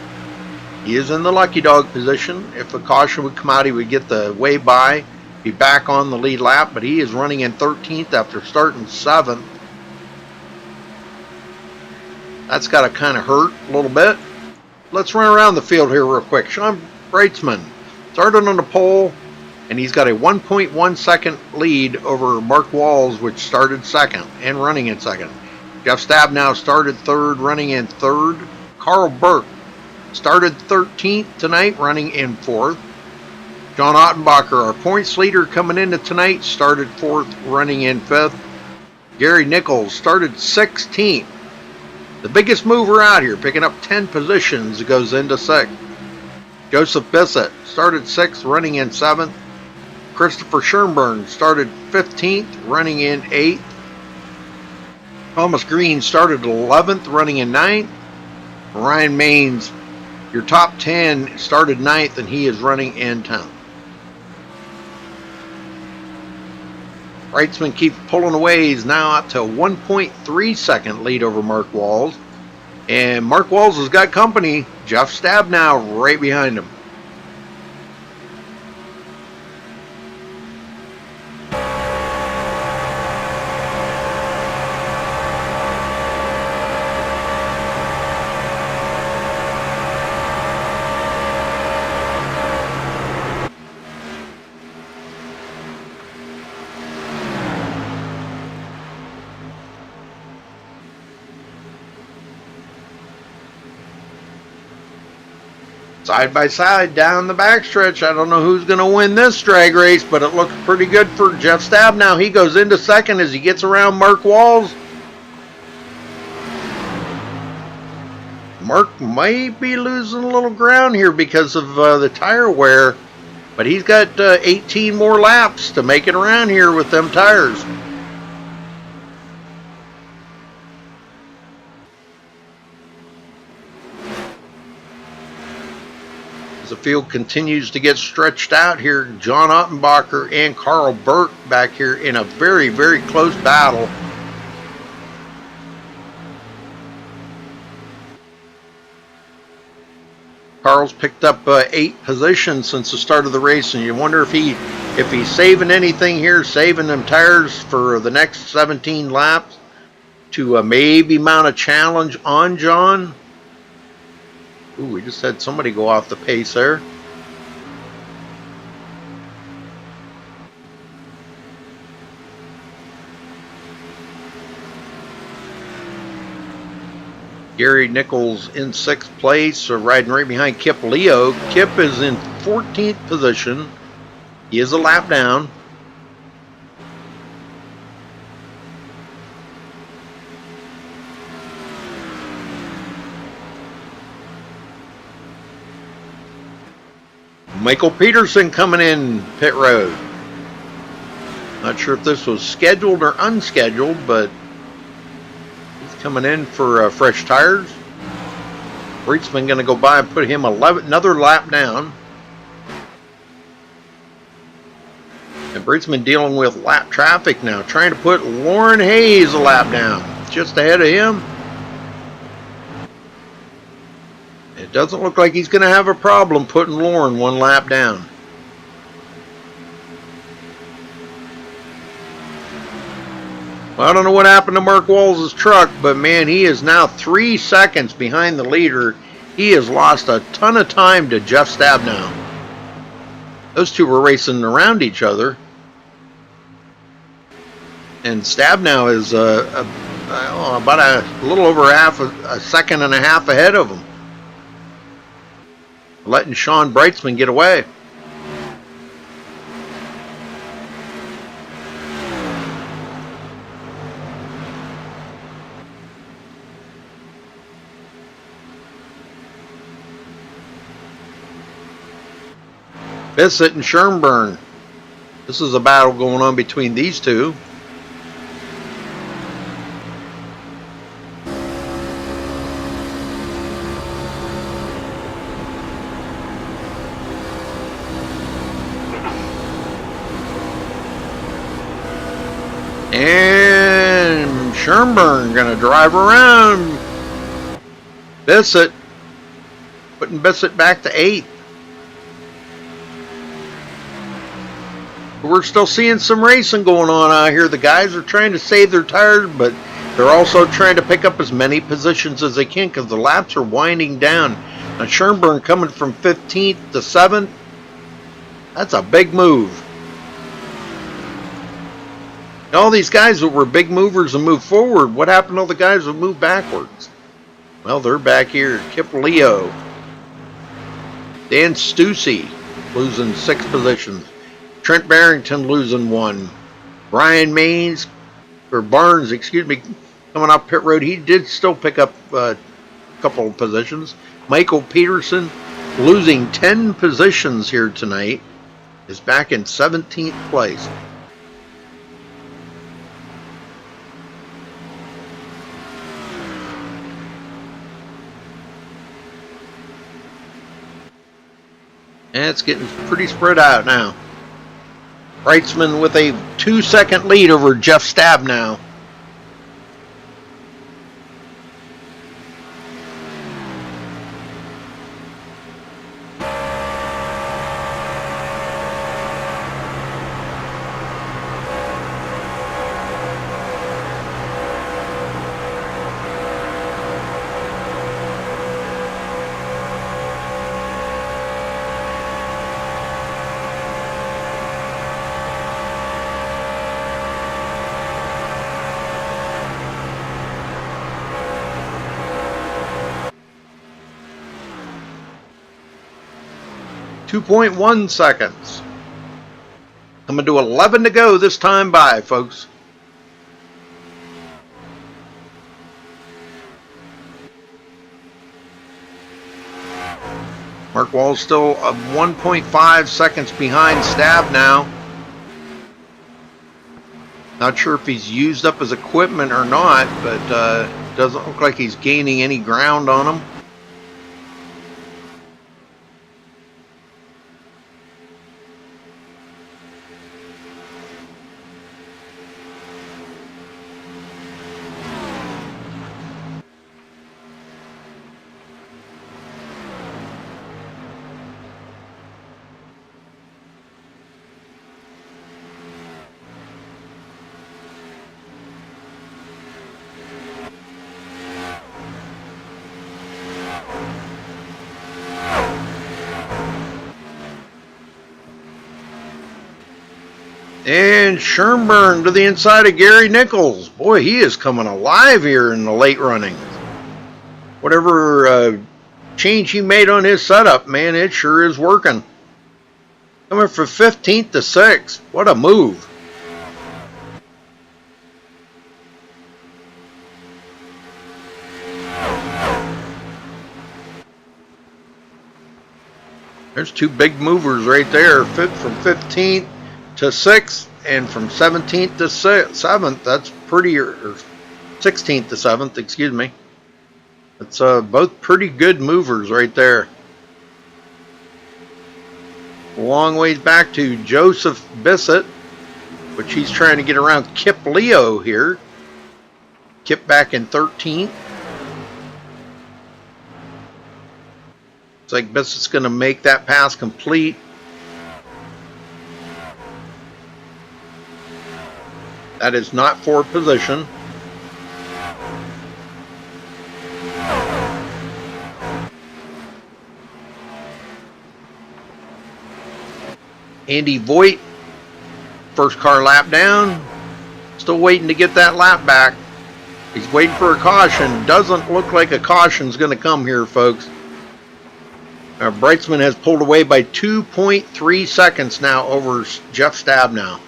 He is in the lucky dog position. If a caution would come out, he would get the way by, be back on the lead lap, but he is running in 13th after starting 7th. That's got to kind of hurt a little bit. Let's run around the field here real quick. Sean Breitzman started on the pole, and he's got a 1.1 second lead over Mark Walls, which started 2nd and running in 2nd. Jeff Stabnow started 3rd, running in 3rd. Carl Burke started 13th tonight, running in 4th. John Ottenbacher, our points leader coming into tonight, started 4th, running in 5th. Gary Nichols started 16th. The biggest mover out here, picking up 10 positions, goes into 6th. Joseph Bissett started 6th, running in 7th. Christopher Schönborn started 15th, running in 8th. Thomas Green started 11th, running in 9th. Ryan Maines, your top 10, started 9th, and he is running in 10th. Breitzman keeps pulling away. He's now up to a 1.3 second lead over Mark Walls. And Mark Walls has got company. Jeff Stabnow right behind him. Side by side down the backstretch. I don't know who's going to win this drag race, but it looks pretty good for Jeff Stabnow. He goes into 2nd as he gets around Mark Walls. Mark might be losing a little ground here because of the tire wear, but he's got 18 more laps to make it around here with them tires. The field continues to get stretched out here. John Ottenbacher and Carl Burke back here in a very, very close battle. Carl's picked up 8 positions since the start of the race, and you wonder if he's saving anything here, saving them tires for the next 17 laps to maybe mount a challenge on John. Ooh, we just had somebody go off the pace there. Gary Nichols in 6th place, riding right behind Kip Leo. Kip is in 14th position. He is a lap down. Michael Peterson coming in pit road. Not sure if this was scheduled or unscheduled, but he's coming in for fresh tires. Breitzman going to go by and put him another lap down. And Breitzman dealing with lap traffic now, trying to put Lauren Hayes a lap down, just ahead of him. It doesn't look like he's going to have a problem putting Lauren 1 lap down. Well, I don't know what happened to Mark Walls' truck, but man, he is now 3 seconds behind the leader. He has lost a ton of time to Jeff Stabnow. Those two were racing around each other. And Stabnow is about a little over a second and a half ahead of him, letting Sean Breitzman get away. Bissett and Schönborn. This is a battle going on between these two. And Schönborn gonna drive around Bissett, putting Bissett back to 8th. We're still seeing some racing going on out here. The guys are trying to save their tires, but they're also trying to pick up as many positions as they can because the laps are winding down. Now Schönborn coming from 15th to 7th. That's a big move. All these guys that were big movers and moved forward, what happened to all the guys that moved backwards? Well, they're back here. Kip Leo. Dan Stussy losing 6 positions. Trent Barrington losing 1. Brian Barnes, coming off pit road. He did still pick up a couple of positions. Michael Peterson losing 10 positions here tonight. Is back in 17th place. And it's getting pretty spread out now. Brightsman with a 2-second lead over Jeff Stabnow. .1 seconds. Coming to 11 to go this time by, folks. Mark Wall's still 1.5 seconds behind Stab now. Not sure if he's used up his equipment or not, but doesn't look like he's gaining any ground on him. And Schönborn to the inside of Gary Nichols. Boy, he is coming alive here in the late running. Whatever change he made on his setup, man, it sure is working. Coming from 15th to 6th. What a move. There's 2 big movers right there. From 15th to 6th and from 17th to 7th. That's pretty, or 16th to 7th, excuse me. It's both pretty good movers right there. A long ways back to Joseph Bissett, which he's trying to get around Kip Leo here. Kip back in 13th. Looks like Bissett's going to make that pass complete. That is not for position. Andy Voigt, first car lap down. Still waiting to get that lap back. He's waiting for a caution. Doesn't look like a caution's going to come here, folks. Brightsman has pulled away by 2.3 seconds now over Jeff Stabnow.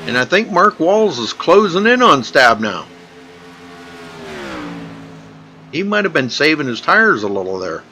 And I think Mark Walls is closing in on Stabnow. He might have been saving his tires a little there.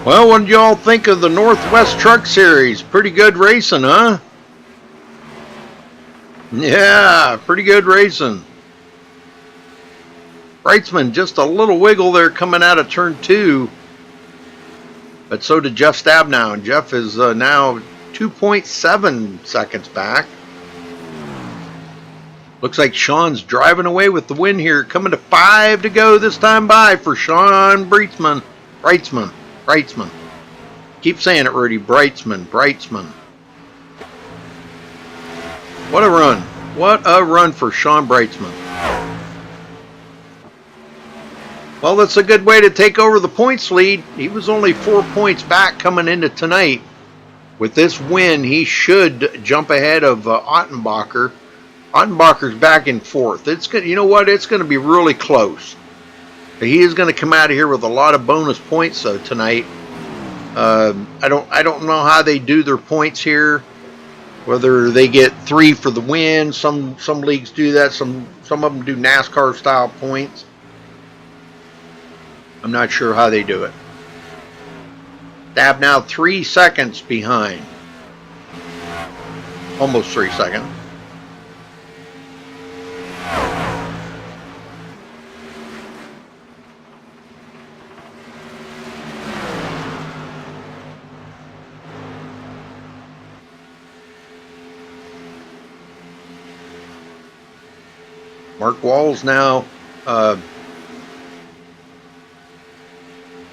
Well, what did y'all think of the Northwest Truck Series? Pretty good racing, huh? Yeah, pretty good racing. Brightsman just a little wiggle there coming out of turn 2. But so did Jeff Stabnow. And Jeff is now 2.7 seconds back. Looks like Sean's driving away with the win here. Coming to 5 to go this time by for Sean Brightsman. Brightsman. Keep saying it, Rudy. Brightsman. What a run. What a run for Sean Brightsman. Well, that's a good way to take over the points lead. He was only 4 points back coming into tonight. With this win, he should jump ahead of Ottenbacher. Ottenbacher's back in 4th. It's good. You know what? It's going to be really close. He is going to come out of here with a lot of bonus points though tonight. I don't know how they do their points here. Whether they get 3 for the win. Some leagues do that. Some of them do NASCAR style points. I'm not sure how they do it. Stab now 3 seconds behind. Almost 3 seconds. Mark Walls now,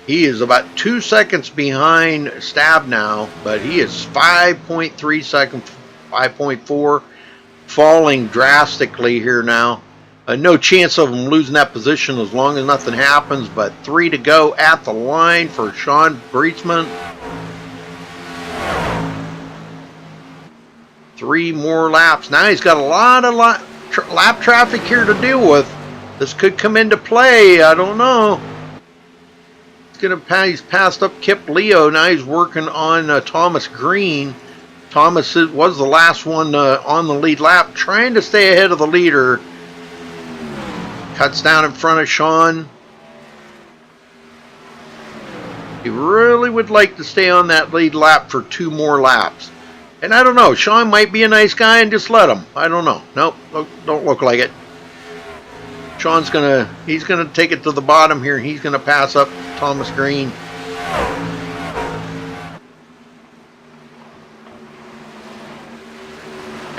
he is about 2 seconds behind Stab now, but he is 5.3 seconds, 5.4, falling drastically here now. No chance of him losing that position as long as nothing happens, but 3 to go at the line for Sean Brightsman. 3 more laps. Now he's got a lot of lap traffic here to deal with. This could come into play. I don't know. He's passed up Kip Leo. Now he's working on Thomas Green. Thomas was the last one on the lead lap, trying to stay ahead of the leader. Cuts down in front of Sean. He really would like to stay on that lead lap for 2 more laps. And I don't know, Sean might be a nice guy and just let him. I don't know. Nope, don't look like it. Sean's he's gonna take it to the bottom here. He's gonna pass up Thomas Green.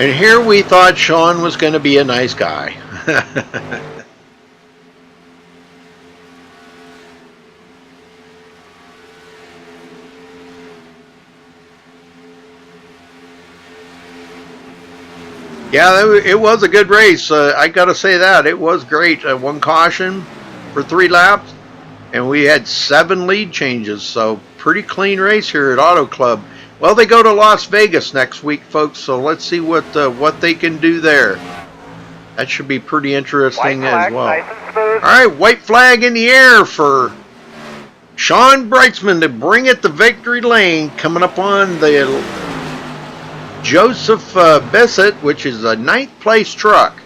And here we thought Sean was gonna be a nice guy. Yeah, it was a good race. I got to say that. It was great. 1 caution for 3 laps, and we had 7 lead changes. So pretty clean race here at Auto Club. Well, they go to Las Vegas next week, folks, so let's see what they can do there. That should be pretty interesting as well. All right, white flag in the air for Sean Brightsman to bring it to victory lane, coming up on the Joseph Bissett, which is a 9th place truck.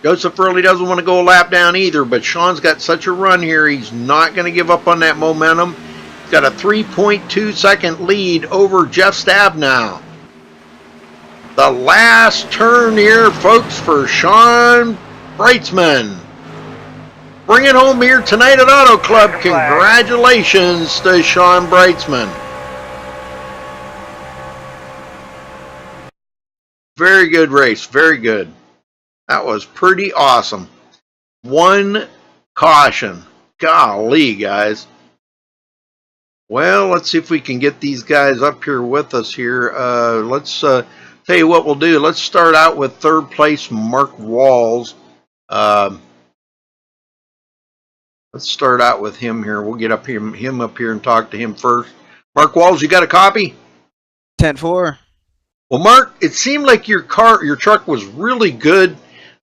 Joseph really doesn't want to go a lap down either, but Sean's got such a run here, he's not going to give up on that momentum. He's got a 3.2 second lead over Jeff Stabnow. The last turn here, folks, for Sean Brightsman. Bring it home here tonight at Auto Club. Congratulations to Sean Brightsman. Very good race. Very good. That was pretty awesome. 1 caution. Golly, guys. Well, let's see if we can get these guys up here with us here. Let's tell you what we'll do. Let's start out with 3rd place, Mark Walls. Let's start out with him here. We'll get him up here and talk to him first. Mark Walls, you got a copy? 10-4. Well, Mark, it seemed like your truck was really good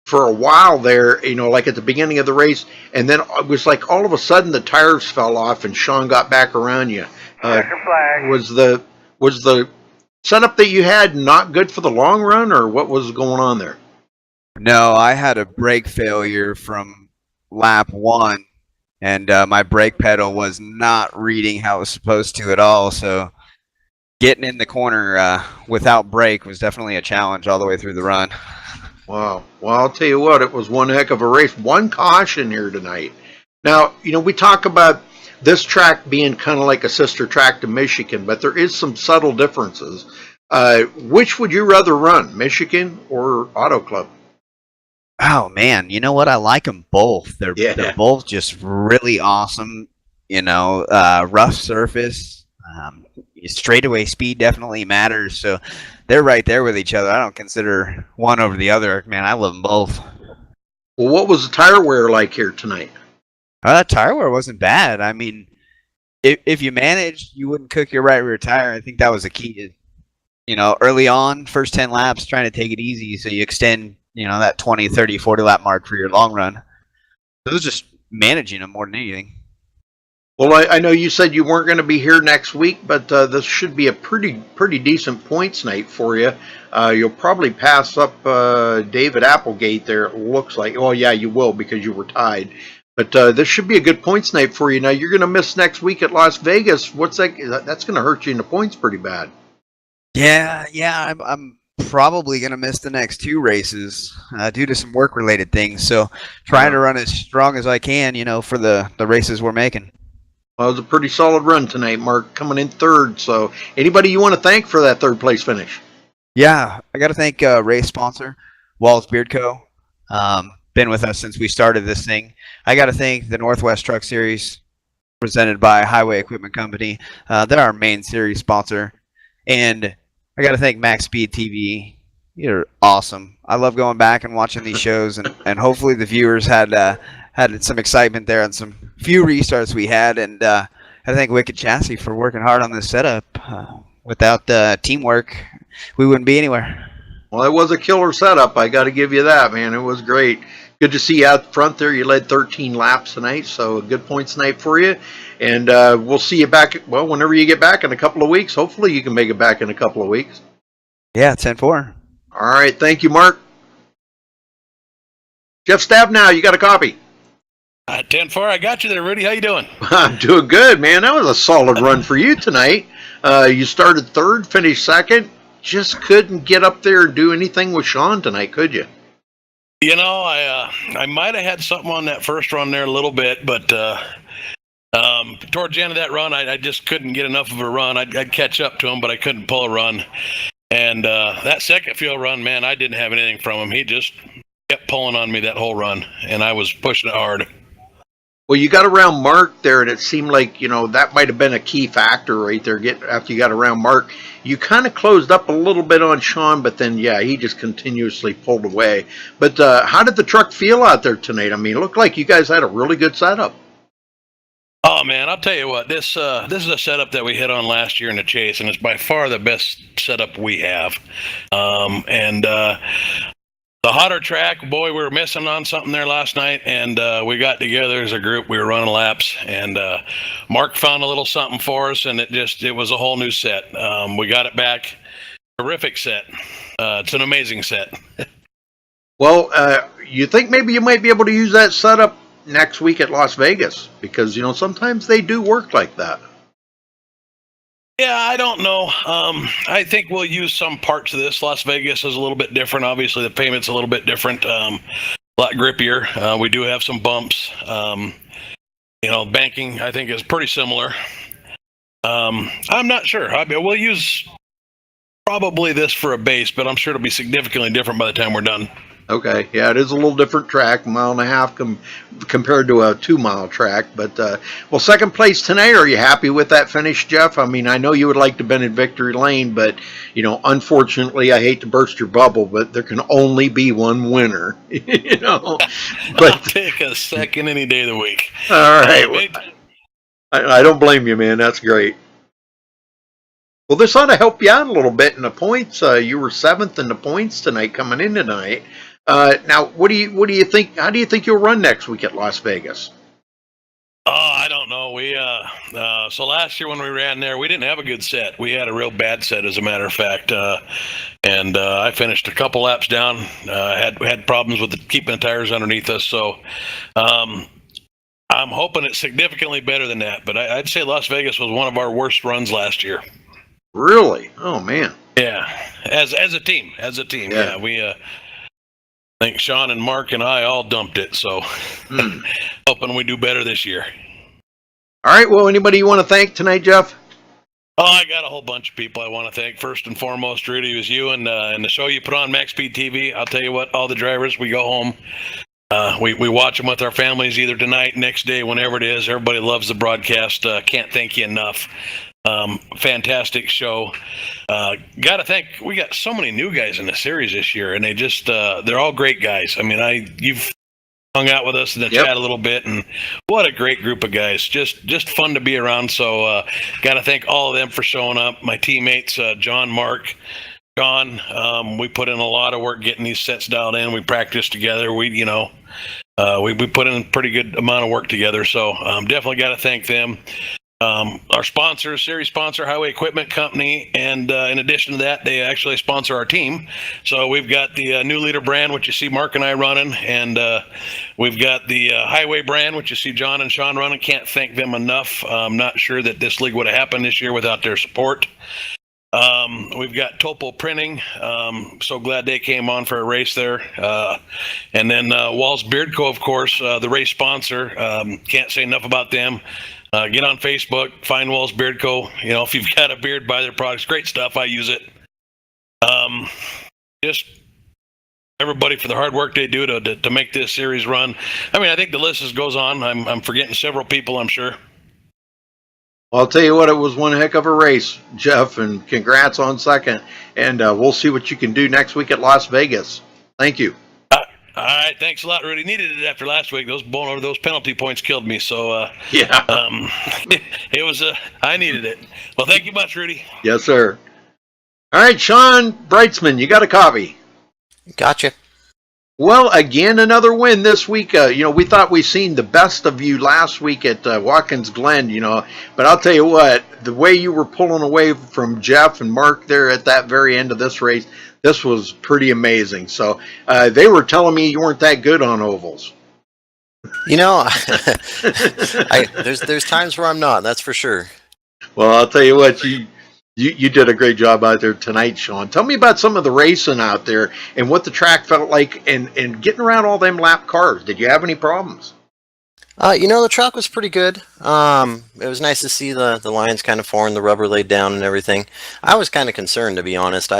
for a while there, like at the beginning of the race, and then it was like all of a sudden the tires fell off and Sean got back around you. Was the setup that you had not good for the long run, or what was going on there? No, I had a brake failure from lap 1, and my brake pedal was not reading how it was supposed to at all. So getting in the corner without brake was definitely a challenge all the way through the run. Wow. Well, I'll tell you what, it was one heck of a race. One caution here tonight. Now, we talk about this track being kind of like a sister track to Michigan, but there is some subtle differences. Which would you rather run, Michigan or Auto Club? Oh man, you know what? I like them both. They're both just really awesome. Rough surface, straightaway speed definitely matters. So they're right there with each other. I don't consider one over the other. Man, I love them both. Well, what was the tire wear like here tonight? Tire wear wasn't bad. I mean, if you managed, you wouldn't cook your right rear tire. I think that was the key. Early on, first 10 laps, trying to take it easy so you extend, that 20, 30, 40 lap mark for your long run. It was just managing them more than anything. Well, I know you said you weren't going to be here next week, but this should be a pretty decent points night for you. You'll probably pass up David Applegate there, it looks like. Oh, yeah, you will because you were tied. But this should be a good points night for you. Now, you're going to miss next week at Las Vegas. What's that? That's going to hurt you in the points pretty bad. Yeah, I'm probably going to miss the next 2 races due to some work-related things. So trying to run as strong as I can, for the races we're making. Well, it was a pretty solid run tonight, Mark, coming in third. So anybody you want to thank for that third place finish? Yeah, I got to thank race sponsor, Wallace Beard Co. Been with us since we started this thing. I got to thank the Northwest Truck Series presented by Highway Equipment Company. They're our main series sponsor. And I got to thank MaxSpeedTV. You're awesome. I love going back and watching these shows, and hopefully the viewers had some excitement there on some few restarts we had. And I thank Wicked Chassis for working hard on this setup. Without teamwork, we wouldn't be anywhere. Well, it was a killer setup. I got to give you that, man. It was great. Good to see you out front there. You led 13 laps tonight, so a good points night for you. And we'll see you back, whenever you get back in a couple of weeks. Hopefully you can make it back in a couple of weeks. Yeah, 10-4. All right. Thank you, Mark. Jeff Stabnow, you got a copy. 10-4, I got you there, Rudy. How you doing? I'm doing good, man. That was a solid run for you tonight. You started third, finished second. Just couldn't get up there and do anything with Sean tonight, could you? I might have had something on that first run there a little bit, but towards the end of that run, I just couldn't get enough of a run. I'd catch up to him, but I couldn't pull a run. And that second field run, man, I didn't have anything from him. He just kept pulling on me that whole run, and I was pushing it hard. Well, you got around Mark there, and it seemed like, that might have been a key factor right there. After you got around Mark, you kind of closed up a little bit on Sean, but then, he just continuously pulled away. But how did the truck feel out there tonight? I mean, it looked like you guys had a really good setup. Oh, man, I'll tell you what. This is a setup that we hit on last year in the Chase, and it's by far the best setup we have. The hotter track, boy, we were missing on something there last night, and we got together as a group. We were running laps, and Mark found a little something for us, and it was a whole new set. We got it back. Terrific set. It's an amazing set. Well, you think maybe you might be able to use that setup next week at Las Vegas? Because, sometimes they do work like that. Yeah, I don't know. I think we'll use some parts of this. Las Vegas is a little bit different. Obviously, the pavement's a little bit different, a lot grippier. We do have some bumps. Banking, I think, is pretty similar. I'm not sure. We'll use probably this for a base, but I'm sure it'll be significantly different by the time we're done. Okay, yeah, it is a little different track, 1.5 miles compared to a 2-mile track. But, second place tonight, are you happy with that finish, Jeff? I mean, I know you would like to have been in victory lane, but, unfortunately, I hate to burst your bubble, but there can only be one winner, But I'll take a second any day of the week. All right. I don't blame you, man. That's great. Well, this ought to help you out a little bit in the points. You were 7th in the points tonight coming in tonight. Now, what do you think? How do you think you'll run next week at Las Vegas? Oh, I don't know. So last year when we ran there, we didn't have a good set. We had a real bad set, as a matter of fact. And I finished a couple laps down. Had problems with keeping the tires underneath us. So I I'm hoping it's significantly better than that, but I'd say Las Vegas was one of our worst runs last year. Really? Oh man. Yeah, as a team, yeah. We I think Sean and Mark and I all dumped it, so hoping we do better this year. All right. Well, anybody you want to thank tonight, Jeff? Oh, I got a whole bunch of people I want to thank. First and foremost, Rudy, was you and the show you put on MaxSpeedTV. I'll tell you what, all the drivers, we go home. We watch them with our families either tonight, next day, whenever it is. Everybody loves the broadcast. Can't thank you enough. Fantastic show. Got to thank. We got so many new guys in the series this year, and they're all great guys. I mean, you've hung out with us in the chat a little bit, and what a great group of guys. Just fun to be around. So got to thank all of them for showing up. My teammates, John, Mark, John. We put in a lot of work getting these sets dialed in. We practiced together. We put in a pretty good amount of work together. So definitely got to thank them. Our sponsor, series sponsor, Highway Equipment Company, and in addition to that, they actually sponsor our team. So we've got the New Leader brand, which you see Mark and I running, and we've got the Highway brand, which you see John and Sean running. Can't thank them enough. I'm not sure that this league would have happened this year without their support. We've got Topo Printing. So glad they came on for a race there. And then Walls Beard Co., of course, the race sponsor. Can't say enough about them. Get on Facebook, find Walls Beard Co. If you've got a beard, buy their products. Great stuff. I use it. Just everybody for the hard work they do to make this series run. I mean, I think the list goes on. I'm forgetting several people, I'm sure. Well, I'll tell you what, it was one heck of a race, Jeff, and congrats on second. And we'll see what you can do next week at Las Vegas. Thank you. All right, thanks a lot, Rudy. Needed it after last week. Those penalty points killed me. So it was I needed it. Well, thank you much, Rudy. Yes, sir. All right, Sean Breitzman, you got a copy. Gotcha. Well, again, another win this week. We thought we seen the best of you last week at Watkins Glen, but I'll tell you what, the way you were pulling away from Jeff and Mark there at that very end of this race, this was pretty amazing. So they were telling me you weren't that good on ovals. There's times where I'm not, that's for sure. Well, I'll tell you what, you did a great job out there tonight, Sean. Tell me about some of the racing out there and what the track felt like and getting around all them lap cars. Did you have any problems? The track was pretty good. It was nice to see the lines kind of formed, the rubber laid down and everything. I was kind of concerned, to be honest.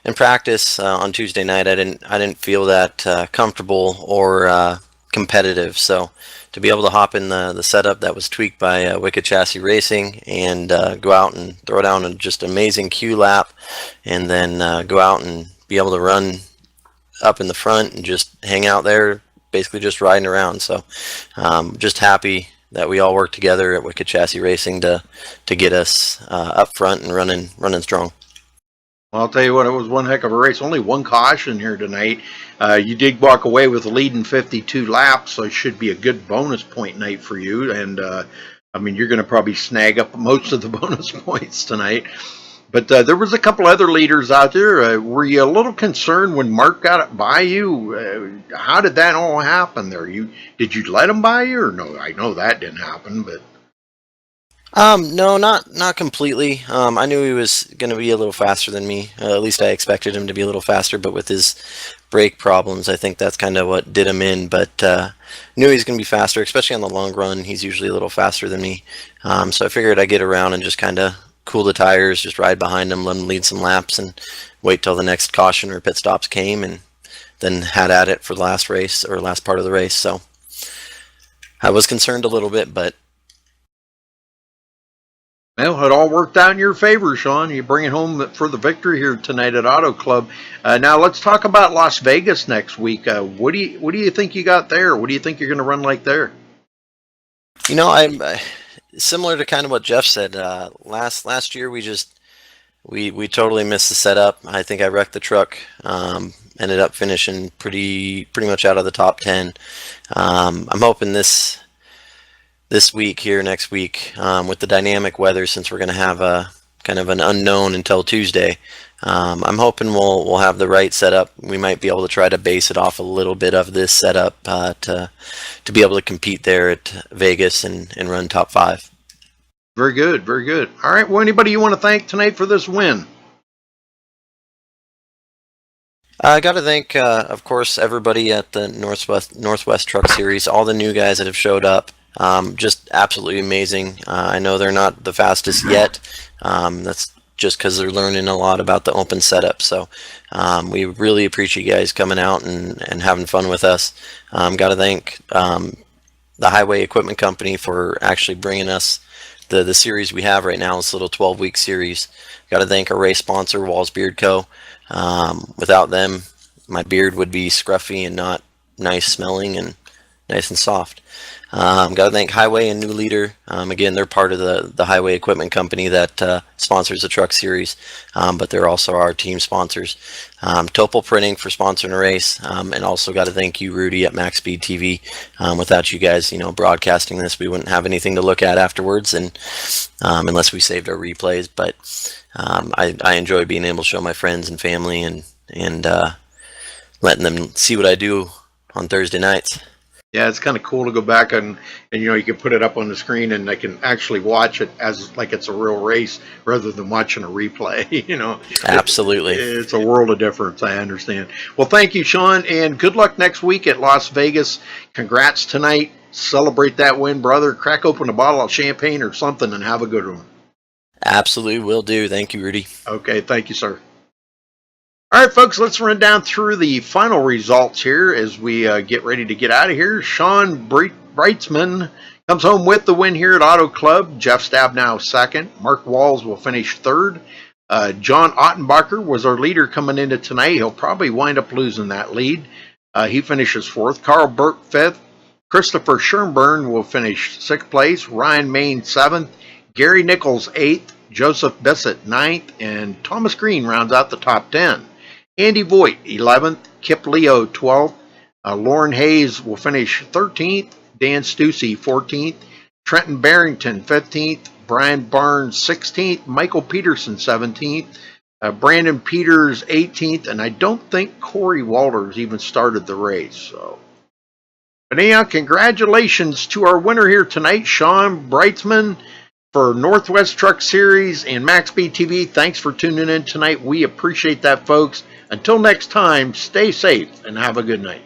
In practice on Tuesday night, I didn't feel that comfortable or competitive. So to be able to hop in the setup that was tweaked by Wicked Chassis Racing and go out and throw down a just amazing Q lap, and then go out and be able to run up in the front and just hang out there, basically just riding around. So just happy that we all worked together at Wicked Chassis Racing to get us up front and running strong. Well, I'll tell you what, it was one heck of a race. Only one caution here tonight. You did walk away with a lead in 52 laps, so it should be a good bonus point night for you. And, you're going to probably snag up most of the bonus points tonight. But there was a couple other leaders out there. Were you a little concerned when Mark got it by you? How did that all happen there? Did you let him by you, or no? I know that didn't happen, but... No, not completely. I knew he was going to be a little faster than me. At least I expected him to be a little faster, but with his brake problems, I think that's kind of what did him in. But knew he was going to be faster, especially on the long run. He's usually a little faster than me. So I figured I'd get around and just kind of cool the tires, just ride behind him, let him lead some laps, and wait till the next caution or pit stops came, and then had at it for the last race or last part of the race. So I was concerned a little bit, but well, it all worked out in your favor, Sean. You bring it home for the victory here tonight at Auto Club. Now let's talk about Las Vegas next week. What do you think you got there? What do you think you're going to run like there? I'm similar to kind of what Jeff said. Last year we totally missed the setup. I think I wrecked the truck. Ended up finishing pretty much out of the top 10. I'm hoping this week here, next week, with the dynamic weather, since we're going to have kind of an unknown until Tuesday. I'm hoping we'll have the right setup. We might be able to try to base it off a little bit of this setup to be able to compete there at Vegas and run top 5. Very good, very good. All right, well, anybody you want to thank tonight for this win? I got to thank, of course, everybody at the Northwest Truck Series, all the new guys that have showed up. Just absolutely amazing. I know they're not the fastest yet. That's just because they're learning a lot about the open setup. So we really appreciate you guys coming out and having fun with us. Got to thank the Highway Equipment Company for actually bringing us the series we have right now, this little 12-week series. Got to thank our race sponsor, Walls Beard Co. Without them, my beard would be scruffy and not nice smelling and nice and soft. Got to thank Highway and New Leader. Again, they're part of the Highway Equipment Company that sponsors the truck series, but they're also our team sponsors. Topol Printing for sponsoring the race, and also got to thank you, Rudy, at MaxSpeedTV. Without you guys, broadcasting this, we wouldn't have anything to look at afterwards, and unless we saved our replays. But I enjoy being able to show my friends and family and letting them see what I do on Thursday nights. Yeah, it's kind of cool to go back and you can put it up on the screen and they can actually watch it as like it's a real race rather than watching a replay. Absolutely. It's a world of difference. I understand. Well, thank you, Sean, and good luck next week at Las Vegas. Congrats tonight. Celebrate that win, brother. Crack open a bottle of champagne or something and have a good one. Absolutely will do. Thank you, Rudy. Okay, thank you, sir. All right, folks, let's run down through the final results here as we get ready to get out of here. Sean Breitzman comes home with the win here at Auto Club. Jeff Stabnow second. Mark Walls will finish third. John Ottenbacher was our leader coming into tonight. He'll probably wind up losing that lead. He finishes fourth. Carl Burke fifth. Christopher Schönborn will finish sixth place. Ryan Main seventh. Gary Nichols eighth. Joseph Bissett ninth. And Thomas Green rounds out the top 10. Andy Voigt, 11th. Kip Leo, 12th. Lauren Hayes will finish 13th. Dan Stussy, 14th. Trenton Barrington, 15th. Brian Barnes, 16th. Michael Peterson, 17th. Brandon Peters, 18th. And I don't think Corey Walters even started the race. So, but anyhow, congratulations to our winner here tonight, Sean Breitzman, for Northwest Truck Series and MaxSpeedTV. Thanks for tuning in tonight. We appreciate that, folks. Until next time, stay safe and have a good night.